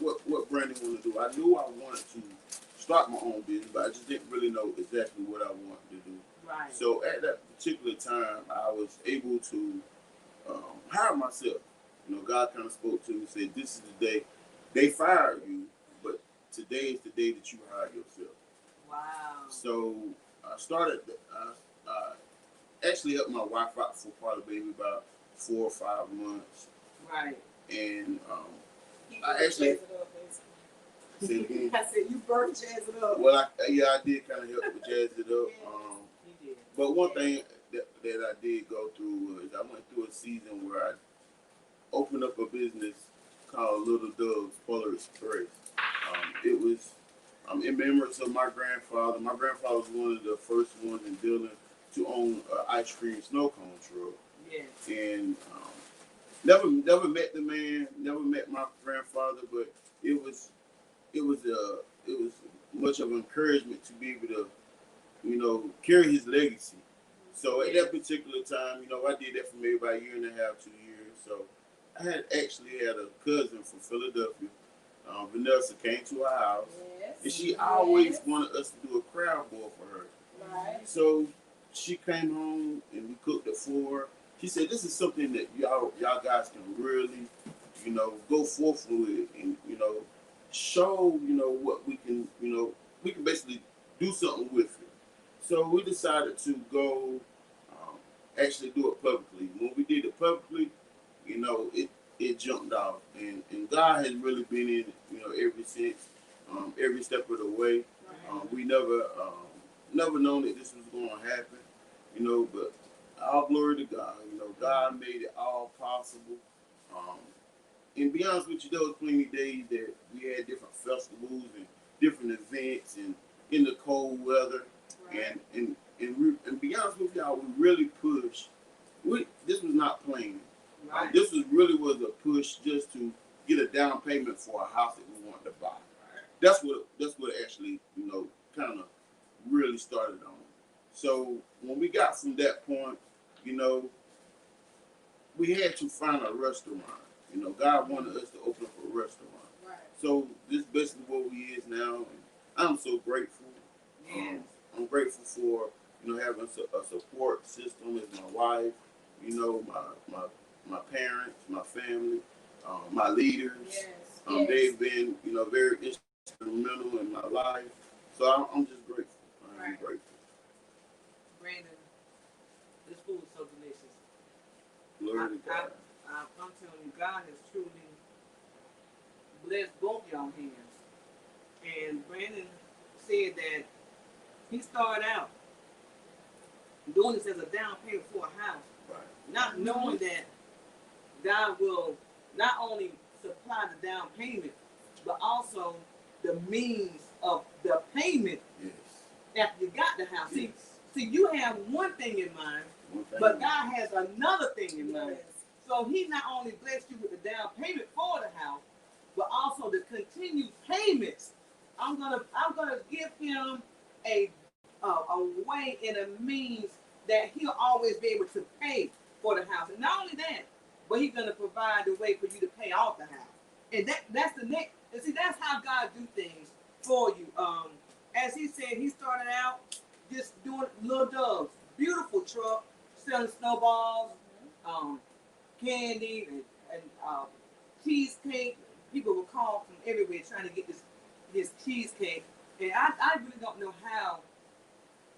branding I want to do. I knew I wanted to start my own business, but I just didn't really know exactly what I wanted to do. Right. So at that particular time, I was able to hire myself. You know, God kind of spoke to me and said, "This is the day they fired you, but today is the day that you hire yourself." Wow. So I started. I actually helped my wife out for probably maybe about 4 or 5 months, Right. and You I burnt actually Jazz it up, basically. say it again. I said you burnt Jazz it up. Well, I did kind of help with jazz it up. He did. But one thing that I did go through was I went through a season where I opened up a business called Little Dove's Polar Express. It was in remembrance of my grandfather. My grandfather was one of the first ones in Dillon to own an ice cream snow cone truck. Yes. And never met the man, never met my grandfather, but it was much of encouragement to be able to, you know, carry his legacy. So at that particular time, you know, I did that for maybe about a year and a half, 2 years. So I had actually had a cousin from Philadelphia. Vanessa came to our house, Yes. and she always wanted us to do a crab boil for her. Right. So she came home and we cooked it for her. She said, "This is something that y'all guys can really, you know, go forth with, and you know, show, you know, what we can, you know, we can basically do something with it." So we decided to go actually do it publicly. When we did it publicly, you know, it jumped off, and God has really been in it, you know, ever since, every step of the way. We never known that this was going to happen, you know, but all glory to God. You know, God made it all possible. Um, and be honest with you, there was plenty of days that we had different festivals and different events and in the cold weather. Right. And be honest with y'all, we really pushed. This was not playing. Right. This was a push just to get a down payment for a house that we wanted to buy. That's what actually, you know, kind of really started on. So when we got from that point, you know, we had to find a restaurant. You know, God wanted us to open up a restaurant. Right. So this is basically what we is now, and I'm so grateful. Yes. I'm grateful for, you know, having a support system as my wife, you know, my parents, my family, my leaders. Yes. They've been, you know, very instrumental in my life. So I'm just grateful. I'm Right. grateful. Brandon, this food is so delicious. Glory to God. I'm telling you, God has truly blessed both y'all hands. And Brandon said that he started out doing this as a down payment for a house, Right. not knowing that God will not only supply the down payment, but also the means of the payment Yes. after you got the house. Yes. See, you have one thing in mind, but God has another thing in mind. Yes. So he not only blessed you with the down payment for the house, but also the continued payments. I'm gonna give him a way and a means that he'll always be able to pay for the house. And not only that, but he's gonna provide a way for you to pay off the house. And that's the next. And see, that's how God do things for you. As he said, he started out just doing Little Doves, beautiful truck, selling snowballs, candy, and cheesecake. People would call from everywhere trying to get this cheesecake. And I really don't know how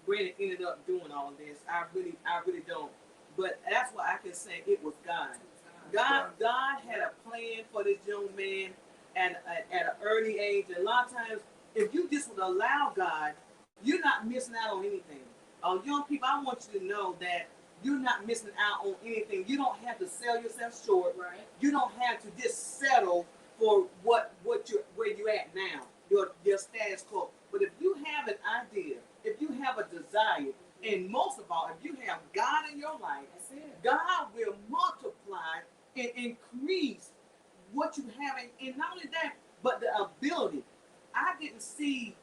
Brandon ended up doing all of this. I really don't. But that's why I can say it was God. God had a plan for this young man at an early age. And a lot of times, if you just would allow God, you're not missing out on anything. Young people, I want you to know that you're not missing out on anything. You don't have to sell yourself short. Right. You don't have to just settle for where you're at now, your status quo. But if you have an idea and increase what you have, and not only that, but the ability. I didn't see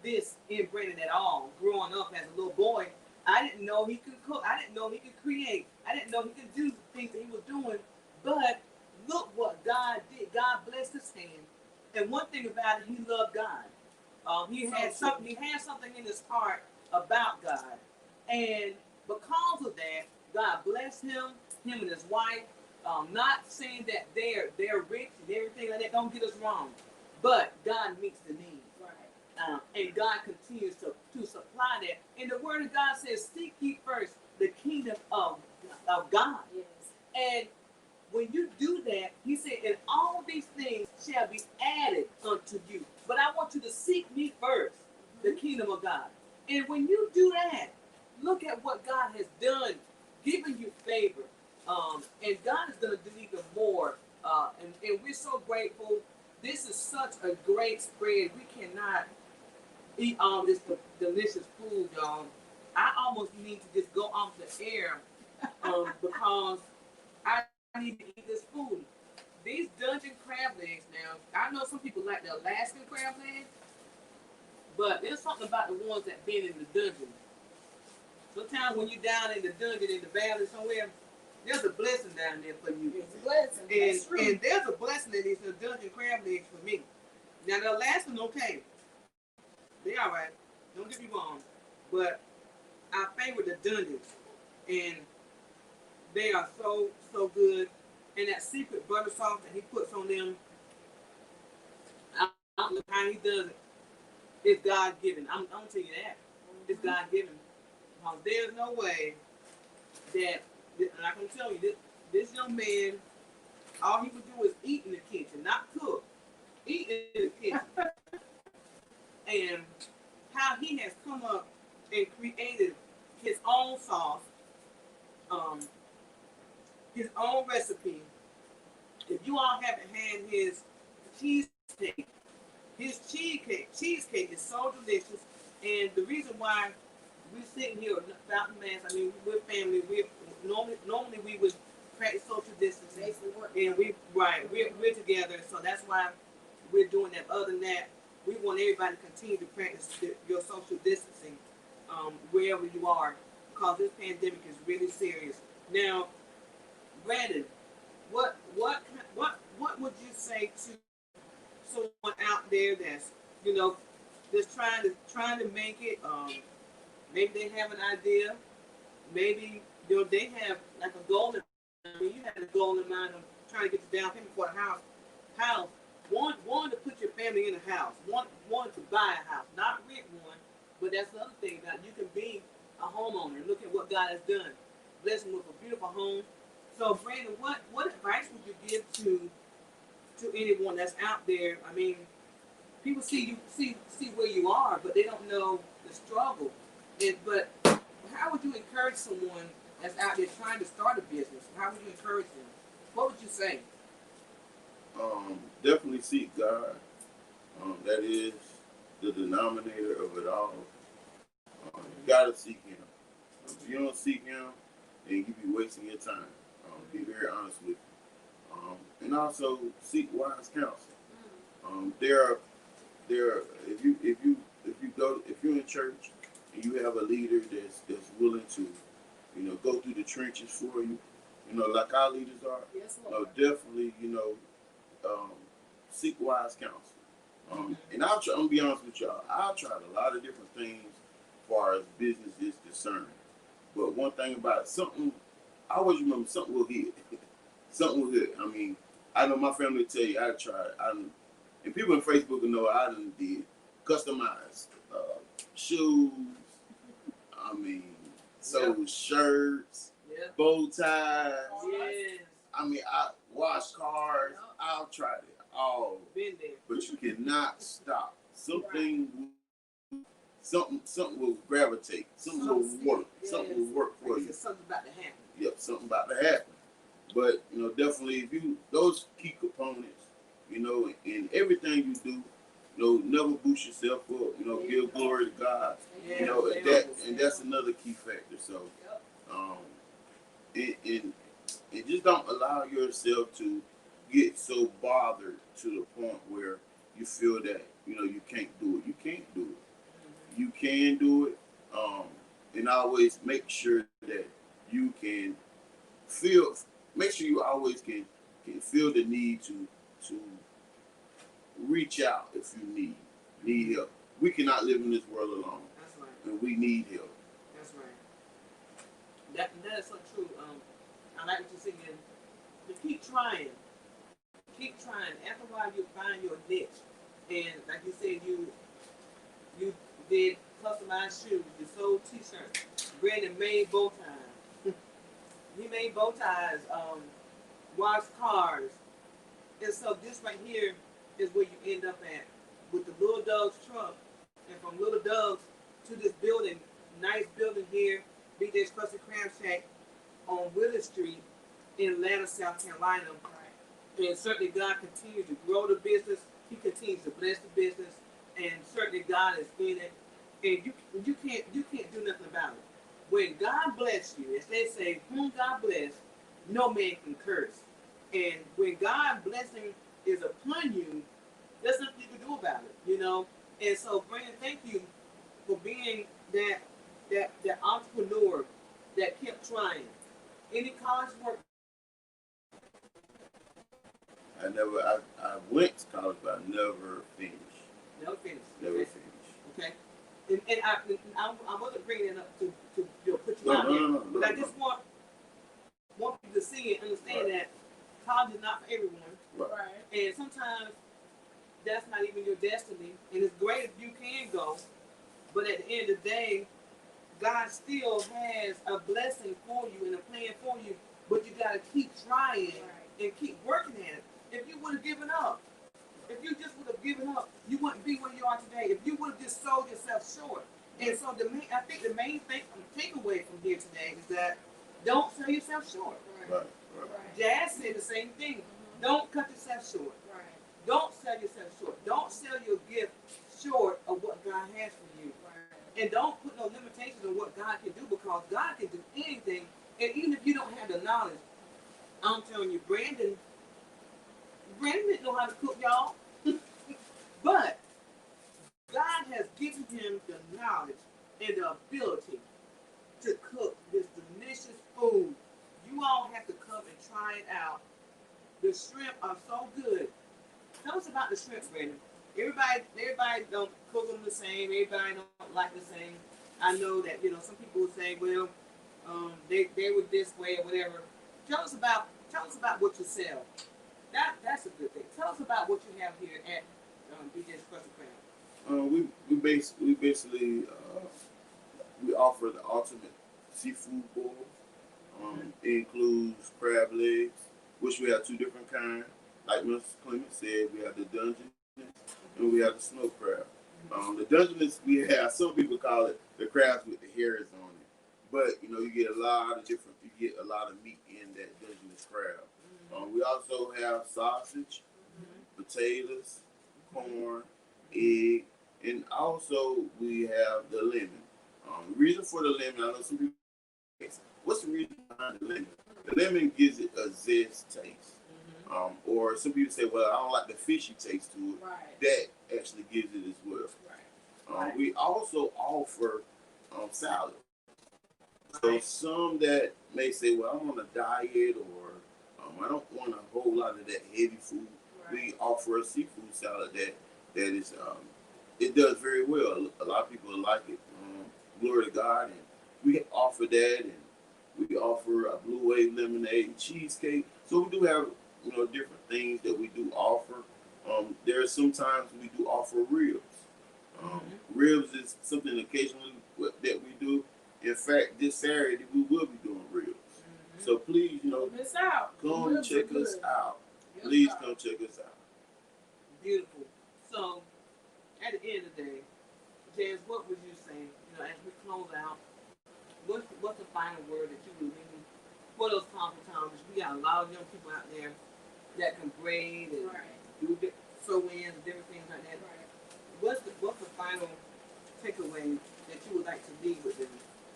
this in Brandon at all. Growing up as a little boy, I didn't know he could cook. I didn't know he could create. I didn't know he could do the things that he was doing. But look what God did. God blessed his hand. And one thing about it, he loved God. He had something. He had something in his heart about God, and because of that, God blessed him. Him and his wife. Not saying that they're rich and everything like that. Don't get us wrong, but God meets the need. And God continues to supply that. And the word of God says, seek ye first the kingdom of God. Yes. And when you do that, he said, and all these things shall be added unto you. But I want you to seek me first, the kingdom of God. And when you do that, look at what God has done, giving you favor. And God is going to do even more. And we're so grateful. This is such a great spread. We cannot eat all this delicious food, y'all. I almost need to just go off the air because I need to eat this food. These dungeon crab legs now, I know some people like the Alaskan crab legs, but there's something about the ones that been in the dungeon. Sometimes when you're down in the dungeon in the valley somewhere, there's a blessing down there for you. It's a blessing. That's true. And there's a blessing in these dungeon crab legs for me. Now the Alaskan, okay. They all right. Don't get me wrong. But I favor the dungeons. And they are so good. And that secret butter sauce that he puts on them, I don't know how he does it. It's God given. I'm gonna tell you that. It's God given. There's no way that, and I can tell you, this young man, all he would do is eat in the kitchen, not cook. Eat in the kitchen. And how he has come up and created his own sauce, his own recipe. If you all haven't had his cheesecake is so delicious. And the reason why we're sitting here without the mask, I mean, we're family. We normally we would practice social distancing, and we're together. So that's why we're doing that. Other than that, we want everybody to continue to practice your social distancing wherever you are, because this pandemic is really serious. Now, Brandon, what would you say to someone out there that's, you know, just trying to make it? Maybe they have an idea. Maybe, you know, they have like a goal in mind. I mean, you had a goal in mind of trying to get the down payment for a house. One to put your family in a house. One to buy a house, not rent one. But that's the other thing, that you can be a homeowner. Look at what God has done. Bless them with a beautiful home. So, Brandon, what advice would you give to anyone that's out there? I mean, people see where you are, but they don't know the struggle. But how would you encourage someone that's out there trying to start a business? How would you encourage them? What would you say? Definitely seek God. That is the denominator of it all. You gotta seek Him. If you don't seek Him, then you be wasting your time. Be very honest with you. And also seek wise counsel. If you're in church and you have a leader that's willing to, you know, go through the trenches for you, you know, like our leaders are. Yes, Lord. Definitely, you know, seek wise counsel. And I'm gonna be honest with y'all. I've tried a lot of different things as far as business is concerned. But one thing about it, I always remember something will hit. Something will hit. I mean, I know my family tell you I tried. And people on Facebook will know I done did customized shoes. I mean, shirts, bow ties. Yes. I mean, I wash cars. I've tried it all. Been there. But you cannot stop. Something will gravitate. Something will work. Something will work for you. Something about to happen. Yep, something about to happen. But, you know, definitely those key components, you know, in everything you do, you know, never boost yourself up, you know, give glory to God. You know, and that's another key factor. So, and and just don't allow yourself to get so bothered to the point where you feel that you can't do it. You can't do it. You can do it, and always make sure that you can feel. Make sure you always can feel the need to reach out if you need help. We cannot live in this world alone. That's right. And we need help. That's right. That is so true. I like what you're saying. To keep trying. Keep trying. After a while, you find your niche. And like you said, you did customized shoes. You sold T-shirts. Brandon made bow ties. He made bow ties. Washed cars. And so this right here is where you end up at with the Little Doug's truck. And from Little Doug's to this building, nice building here, BJ's Krusty Krab Shack on Willard Street in Atlanta, South Carolina. Right. And certainly God continues to grow the business. He continues to bless the business, and certainly God is in it. And you can't do nothing about it. When God bless you, as they say, whom God bless, no man can curse. And when God blessing is upon you, there's nothing you can do about it, And so, Brandon, thank you for being that entrepreneur that kept trying. Any college work? I went to college, but I never finished. Never finished. Never okay. finished. Okay. And I wasn't bringing it up to put you No, out there, no, but I just want people to see and understand that college is not for everyone. Right. And sometimes that's not even your destiny. And it's great if you can go, but at the end of the day, God still has a blessing for you and a plan for you, but you got to keep trying and keep working at it. If you would have given up, if you just would have given up, you wouldn't be where you are today. If you would have just sold yourself short. And so I think the main thing, takeaway from here today is that don't sell yourself short. Right. Jazz said the same thing. Don't cut yourself short. Right. Don't sell yourself short. Don't sell your gift short of what God has for you. Right. And don't put no limitations on what God can do, because God can do anything. And even if you don't have the knowledge, I'm telling you, Brandon didn't know how to cook, y'all. But God has given him the knowledge and the ability to cook this delicious food. You all have to come and try it out. The shrimp are so good. Tell us about the shrimp, Brandon. Everybody don't cook them the same. Everybody don't like the same. I know that some people will say, well, they were this way or whatever. Tell us about what you sell. That's a good thing. Tell us about what you have here at BJ's Krusty Krab. We basically we offer the ultimate seafood bowl. It includes crab legs, which we have two different kinds. Like Mr. Clement said, we have the Dungeness and we have the snow crab. The Dungeness, we have, some people call it the crabs with the hairs on it. But you get a lot of meat in that Dungeness crab. We also have sausage, potatoes, corn, egg, and also we have the lemon. The reason for the lemon, I know some people ask, what's the reason behind the lemon? The lemon gives it a zest taste. Or some people say, well, I don't like the fishy taste to it. Right. That actually gives it as well. Right. We also offer salad. So some that may say, well, I'm on a diet, or I don't want a whole lot of that heavy food. Right. We offer a seafood salad that is it does very well. A lot of people like it. Glory to God, and we offer that, and we offer a blue wave lemonade, cheesecake. So we do have different things that we do offer. There are sometimes we do offer ribs. Ribs is something occasionally that we do. In fact, this Saturday we will be doing ribs. So please, miss out. come check us out. Please come check us out. Beautiful. So, at the end of the day, Jazz, what would you say? As we close out, what's the final word that you would leave for those powerful times? We got a lot of young people out there that can braid and do sew-ins and different things like that. What's the final takeaway that you would like to leave with them?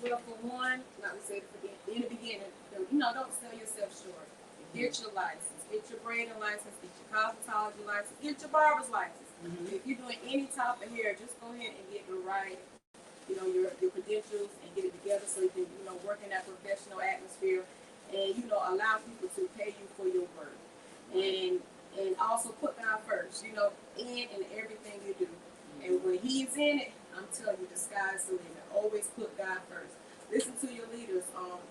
Well, for one, like we said in the beginning, you know, don't sell yourself short. Get your license, get your braiding license, get your cosmetology license, get your barber's license. If you're doing any type of hair, just go ahead and get the right, you know, your credentials and get it together so you can, you know, work in that professional atmosphere and, you know, allow people to pay you for your work. And also put God first, you know, in everything you do. And when He's in it, I'm telling you, the sky's the limit. Always put God first. Listen to your leaders.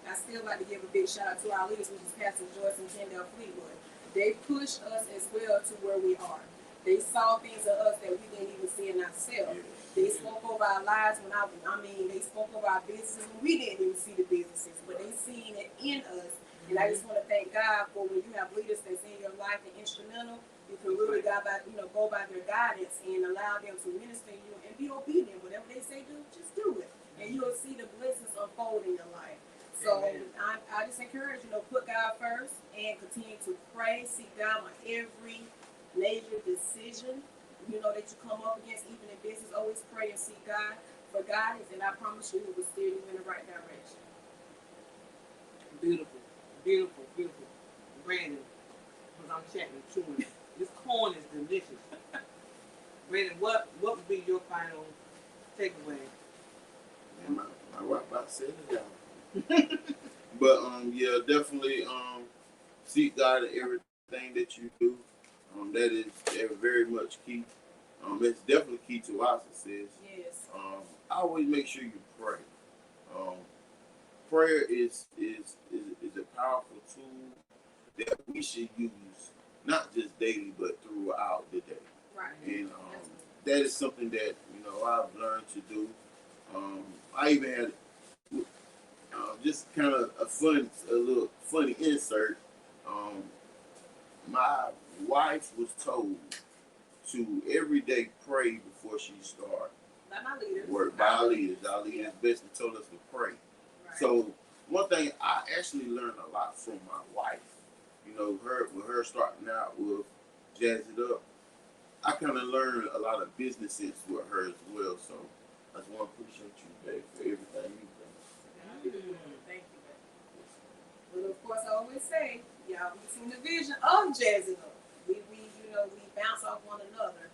I still like to give a big shout out to our leaders, which is Pastor Joyce and Kendall Fleetwood. They pushed us as well to where we are. They saw things of us that we didn't even see in ourselves. They spoke over our lives they spoke over our businesses when we didn't even see the businesses, but they seen it in us. And I just want to thank God for when you have leaders that's in your life and instrumental, you can really go by their guidance and allow them to minister to you and be obedient. Whatever they say do, just do it. And you'll see the blessings unfold in your life. So I just encourage you to put God first and continue to pray, seek God on every major decision, you know, that you come up against, even in business. Always pray and seek God for guidance, and I promise you, He will steer you in the right direction. Beautiful, beautiful, beautiful. Brandon, because I'm chatting to him. This corn is delicious. Brandon, what would be your final takeaway? And my wife about said it down. But yeah, definitely seek God in everything that you do. That is very much key. It's definitely key to our success. Yes. I always make sure you pray. Prayer is a powerful tool that we should use, not just daily, but throughout the day. Right. And that is something that, you know, I've learned to do. I even had just kind of a little funny insert. My wife was told to every day pray before she started By my leaders. work. By our leaders. Our leaders basically told us to pray. Right. So one thing I actually learned a lot from my wife. You know, with her starting out with Jazz It Up, I kind of learned a lot of business sense with her as well. So I just want to appreciate you, babe, for everything you've done. Thank you, babe. Well, of course, I always say, y'all, we've seen the vision of Jazz It Up. We bounce off one another.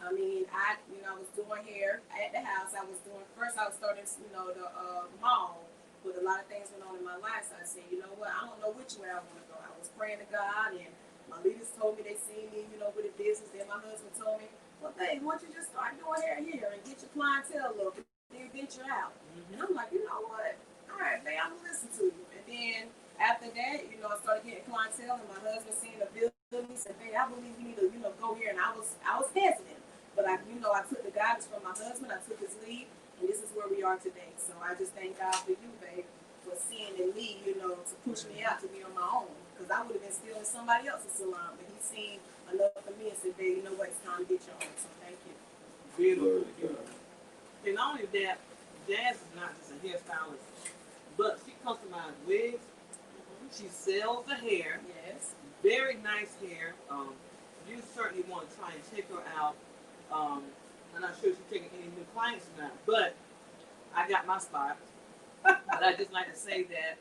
I mean, I was doing hair at the house. I was starting, the mall, but a lot of things went on in my life. So I said, you know what? I don't know which way I want to go. I was praying to God, and my leaders told me they seen me, with the business. Then my husband told me, well, babe, why don't you just start doing hair here and get your clientele up and then venture out? And I'm like, you know what? All right, babe, I'm going to listen to you. And then after that, I started getting clientele, and my husband seen the business. He said, babe, I believe you need to, go here. And I was hesitant. But I took the guidance from my husband. I took his lead, and this is where we are today. So I just thank God for you, babe, for seeing in me, to push me out to be on my own. Because I would have been still in somebody else's salon, but he seen enough for me and said, babe, you know what? It's time to get your own. So thank you. Beautiful, beautiful. And not only that, Jazz is not just a hairstylist, but she customizes wigs. She sells the hair. Yes. Very nice hair. You certainly want to try and check her out. I'm not sure if she's taking any new clients or not, but I got my spot. But I just like to say that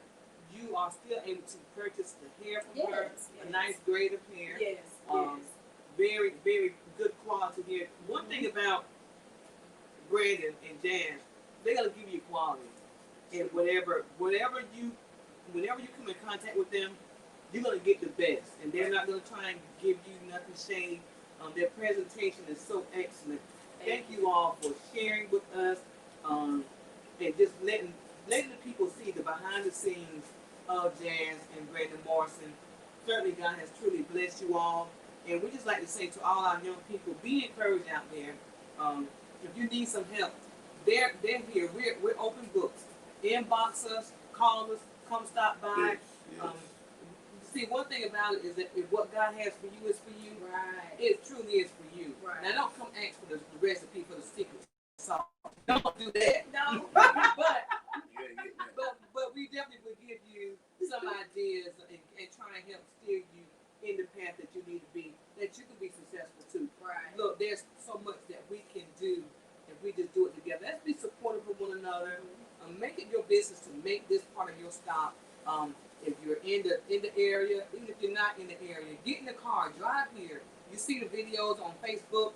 you are still able to purchase the hair from her. Yes. A nice grade of hair. Yes. Very, very good quality hair. One thing about Brandon and Jazz, they're gonna give you quality. And whenever you come in contact with them, you're gonna get the best. And they're not gonna try and give you nothing shady. Their presentation is so excellent. Thank you all for sharing with us, and just letting the people see the behind the scenes of Jazz and Brandon Morrison. Certainly God has truly blessed you all. And we just like to say to all our young people, be encouraged out there. If you need some help, they're here. We're open books. Inbox us, call us, come stop by. Yes. See, one thing about it is that if what God has for you is for you, Right. it truly is for you. Right. Now, don't come ask for the recipe for the secret sauce. Don't do that. No. But we definitely will give you some ideas and try and help steer you in the path that you need to be, that you can be successful too. Right. Look, there's so much that we can do if we just do it together. Let's be supportive of one another. make it your business to make this part of your stop. If you're in the area, even if you're not in the area, get in the car, drive here. You see the videos on Facebook,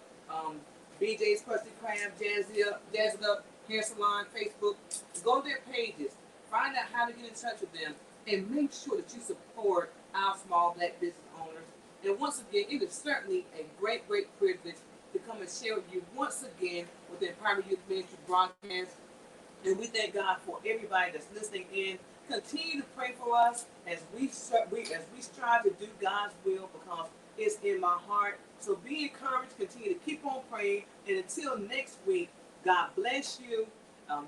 BJ's Krusty Krab, Jazzyne Hair Salon, Facebook. Go to their pages, find out how to get in touch with them, and make sure that you support our small black business owners. And once again, it is certainly a great, great privilege to come and share with you once again with the Empowerment Youth Ministry broadcast. And we thank God for everybody that's listening in. Continue to pray for us as we strive to do God's will, because it's in my heart. So be encouraged. Continue to keep on praying. And until next week, God bless you.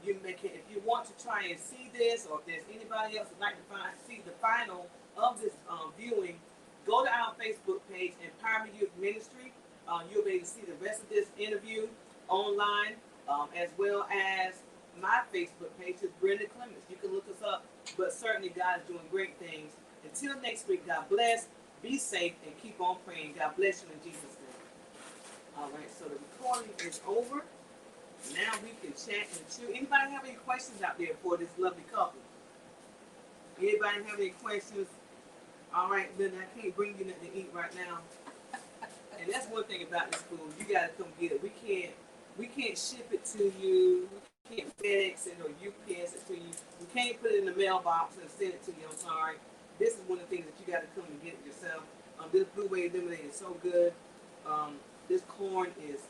If you want to try and see this, or if there's anybody else who'd like to see the final of this viewing, go to our Facebook page, Empowerment Youth Ministry. You'll be able to see the rest of this interview online, as well as my Facebook page is Brenda Clemens. You can look us up, but certainly God is doing great things. Until next week, God bless, be safe, and keep on praying. God bless you in Jesus' name. All right, so the recording is over. Now we can chat and chill. Anybody have any questions out there for this lovely couple? Anybody have any questions? All right, then I can't bring you nothing to eat right now. And that's one thing about this food. You gotta come get it. We can't ship it to you. We can't FedEx it or UPS it to you. We can't put it in the mailbox and send it to you. I'm sorry. This is one of the things that you gotta come and get it yourself. This Blue Wave lemonade is so good. This corn is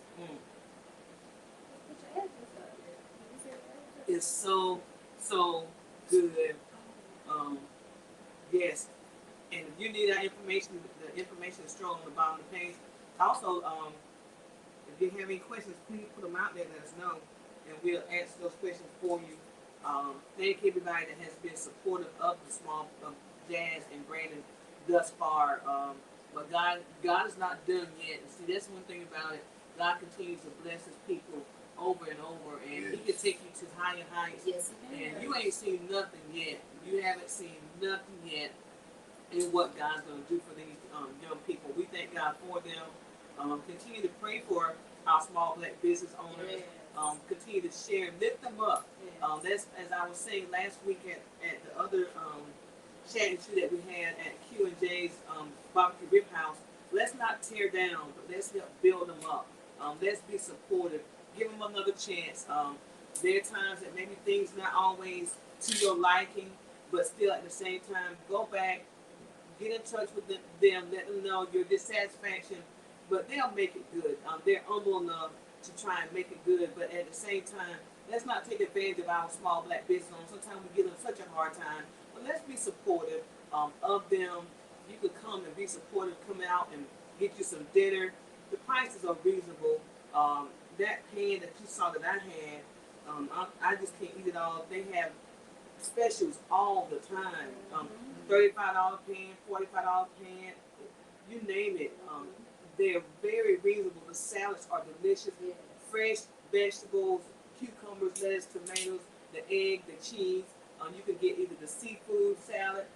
it's so good. Yes. And if you need that information, the information is thrown on the bottom of the page. Also, if you have any questions, please put them out there, let us know, and we'll answer those questions for you. Thank everybody that has been supportive of the small Jazz and Brandon thus far. But God is not done yet. And see, that's one thing about it. God continues to bless His people over and over, and He can take you to higher heights. Yes, and you ain't seen nothing yet. You haven't seen nothing yet in what God's going to do for these young people. We thank God for them. Continue to pray for our small black business owners. Yes. Continue to share, lift them up. Yes. That's, as I was saying last week at the other chatting show that we had at Q&J's Barbecue Rib House. Let's not tear down, but let's help build them up. Let's be supportive. Give them another chance. There are times that maybe things not always to your liking, but still at the same time, go back, get in touch with them, let them know your dissatisfaction, but they'll make it good. They're humble enough to try and make it good, but at the same time, let's not take advantage of our small black business owners. Sometimes we give them such a hard time, but let's be supportive of them. You can come and be supportive, come out and get you some dinner. The prices are reasonable. That pan that you saw that I had, I just can't eat it all. They have specials all the time. $35 pan, $45 pan, you name it. They're very reasonable. The salads are delicious. Yes. Fresh vegetables, cucumbers, lettuce, tomatoes, the egg, the cheese. You can get either the seafood salad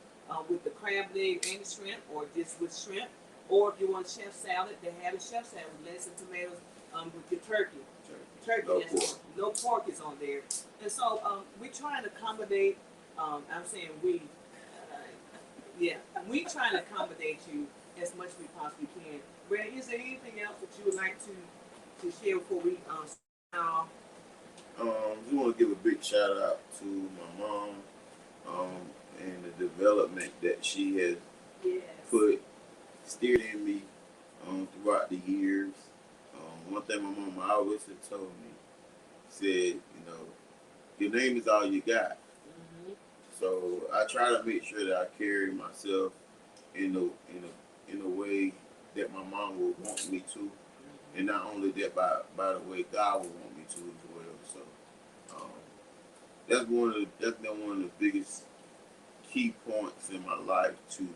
with the crab leg and the shrimp, or just with shrimp. Or if you want chef salad, they have a chef salad with lettuce and tomatoes with your turkey. No pork is on there. And so we try and accommodate, I'm saying we try and accommodate you as much as we possibly can. Brandon, is there anything else that you would like to share before we sign off? We want to give a big shout out to my mom and the development that she has steered in me throughout the years. One thing my mom always had told me, said, your name is all you got. So I try to make sure that I carry myself in a way that my mom would want me to, and not only that, by the way God would want me to as well. So that's been one of the biggest key points in my life, to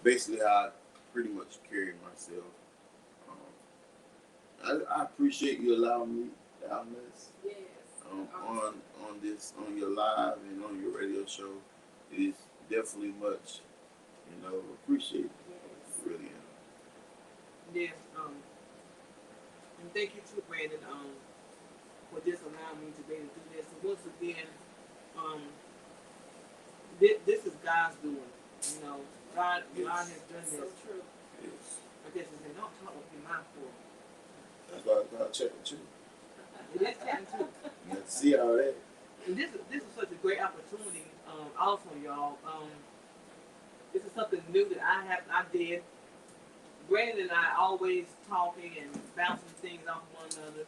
basically how I pretty much carry myself. I appreciate you allowing me down this. Yes. On your live and on your radio show. It is definitely much, appreciated. Yes. Really am. Yes. And thank you too, Brandon, for just allowing me to be able to do this. And once again, This is God's doing. You know, God has done this. So true. Yes. I guess they say, don't talk with your mouth full. That's why I gotta check with you. It is chatting too. You have to see all that. And this is such a great opportunity. Also, y'all. This is something new that I did. Brandon and I always talking and bouncing things off one another,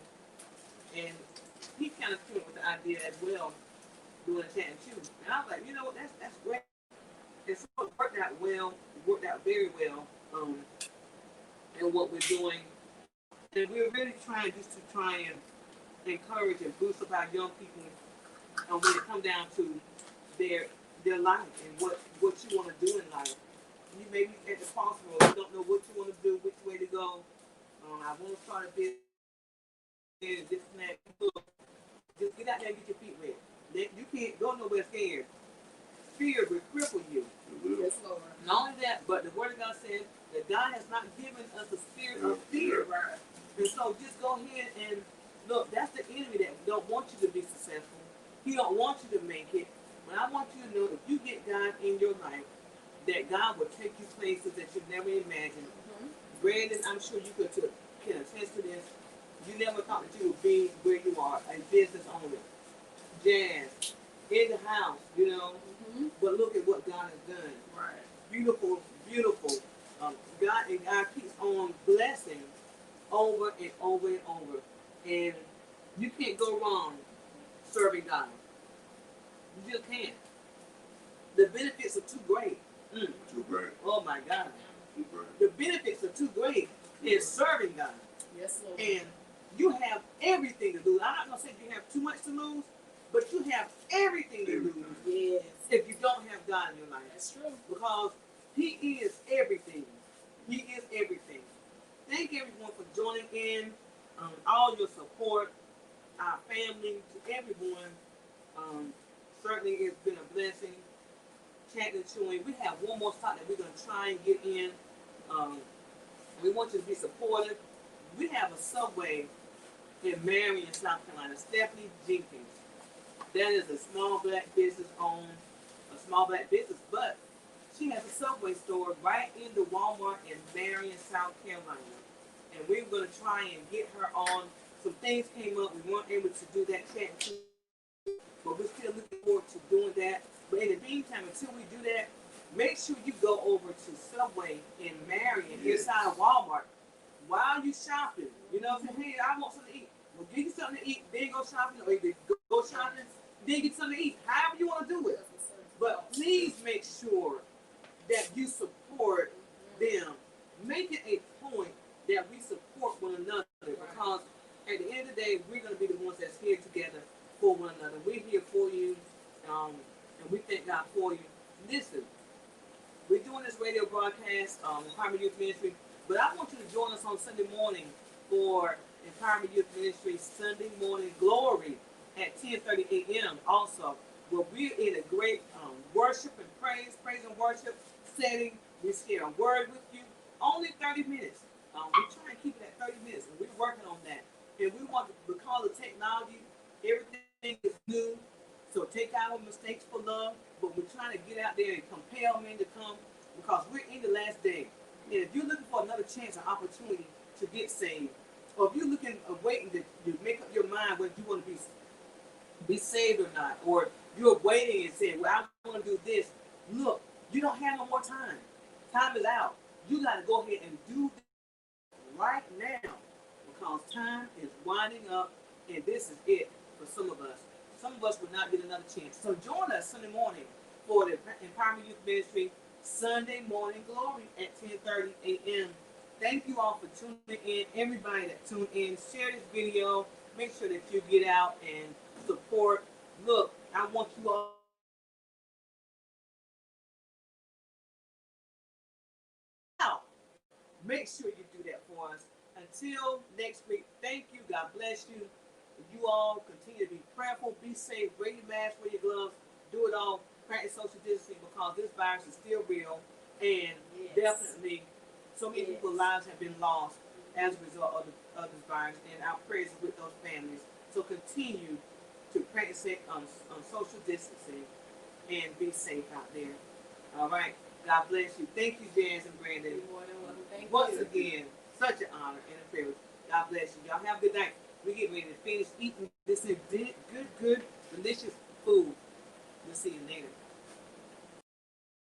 and he kind of came up with the idea as well, doing a chat too. And I was like, you know what, that's great. And so it worked out well. It worked out very well. And what we're doing, and we're really trying just to try and encourage and boost up our young people, when it comes down to their life and what you want to do in life. You may be at the crossroads, you don't know what you want to do, which way to go. I want to start a business, this and that. Look, just get out there and get your feet wet. You can't go nowhere scared. Fear will cripple you. Yes, Lord. Not only that, but the Word of God says that God has not given us a spirit of fear. Right. And so just go ahead and look, that's the enemy that don't want you to be successful. He don't want you to make it. But I want you to know if you get God in your life, that God will take you places that you never imagined. Brandon, I'm sure you can attest to this. You never thought that you would be where you are, a business owner. Jazz, in the house, you know. But look at what God has done. Right. Beautiful, beautiful. God keeps on blessing over and over and over. And you can't go wrong serving God. You just can't. The benefits are too great. Too great. Oh my God. Too great. The benefits are too great in serving God. Yes, Lord. And you have everything to lose. I'm not going to say you have too much to lose, but you have everything to lose Yes. if you don't have God in your life. That's true. Because He is everything. He is everything. Thank everyone for joining in, all your support, our family, to everyone. Certainly it's been a blessing. Chatting and chewing. We have one more spot that we're going to try and get in. We want you to be supportive. We have a Subway in Marion, South Carolina. Stephanie Jenkins. That is a small black business but she has a Subway store right in the Walmart in Marion, South Carolina. And we're going to try and get her on. Some things came up. We weren't able to do that chat too, but we're still looking forward to doing that. But in the meantime, until we do that, make sure you go over to Subway in Marion, inside of Walmart, while you shopping. You know, say, hey, I want something to eat. Well, get you something to eat, then go shopping, or either go shopping, then get something to eat. However you want to do it. But please make sure that you support them. Make it a point that we support one another, because at the end of the day, we're going to be the ones that's here together for one another. We're here for you, and we thank God for you. Listen, we're doing this radio broadcast, Empowerment Youth Ministry, but I want you to join us on Sunday morning for Empowerment Youth Ministry Sunday Morning Glory at 10:30 a.m. Also, where we're in a great worship and praise and worship setting. We share a word with you. Only 30 minutes. We try and keep it at 30 minutes, and we're working on that. And we want to, because of technology, everything is new. So take our mistakes for love, but we're trying to get out there and compel men to come, because we're in the last day. And if you're looking for another chance or opportunity to get saved, or if you're looking waiting to make up your mind whether you want to be saved or not, or you're waiting and saying, well, I want to do this. Look, you don't have no more time. Time is out. You got to go ahead and do this right now, because time is winding up, and this is it for some of us. Some of us will not get another chance. So join us Sunday morning for the Empowerment Youth Ministry Sunday Morning Glory at 10:30 a.m. Thank you all for tuning in. Everybody that tuned in, share this video. Make sure that you get out and support. Look, I want you all. Make sure you do that for us. Until next week, thank you. God bless you. You all continue to be prayerful, be safe, wear your mask, wear your gloves, do it all. Practice social distancing, because this virus is still real, and definitely so many people's lives have been lost as a result of this virus, and our prayers are with those families. So continue to practice social distancing and be safe out there. All right. God bless you. Thank you, Jazz and Brandon. You're more than welcome. Thank Once you. again, such an honor and a privilege. God bless you. Y'all have a good night. We get ready to finish eating this event.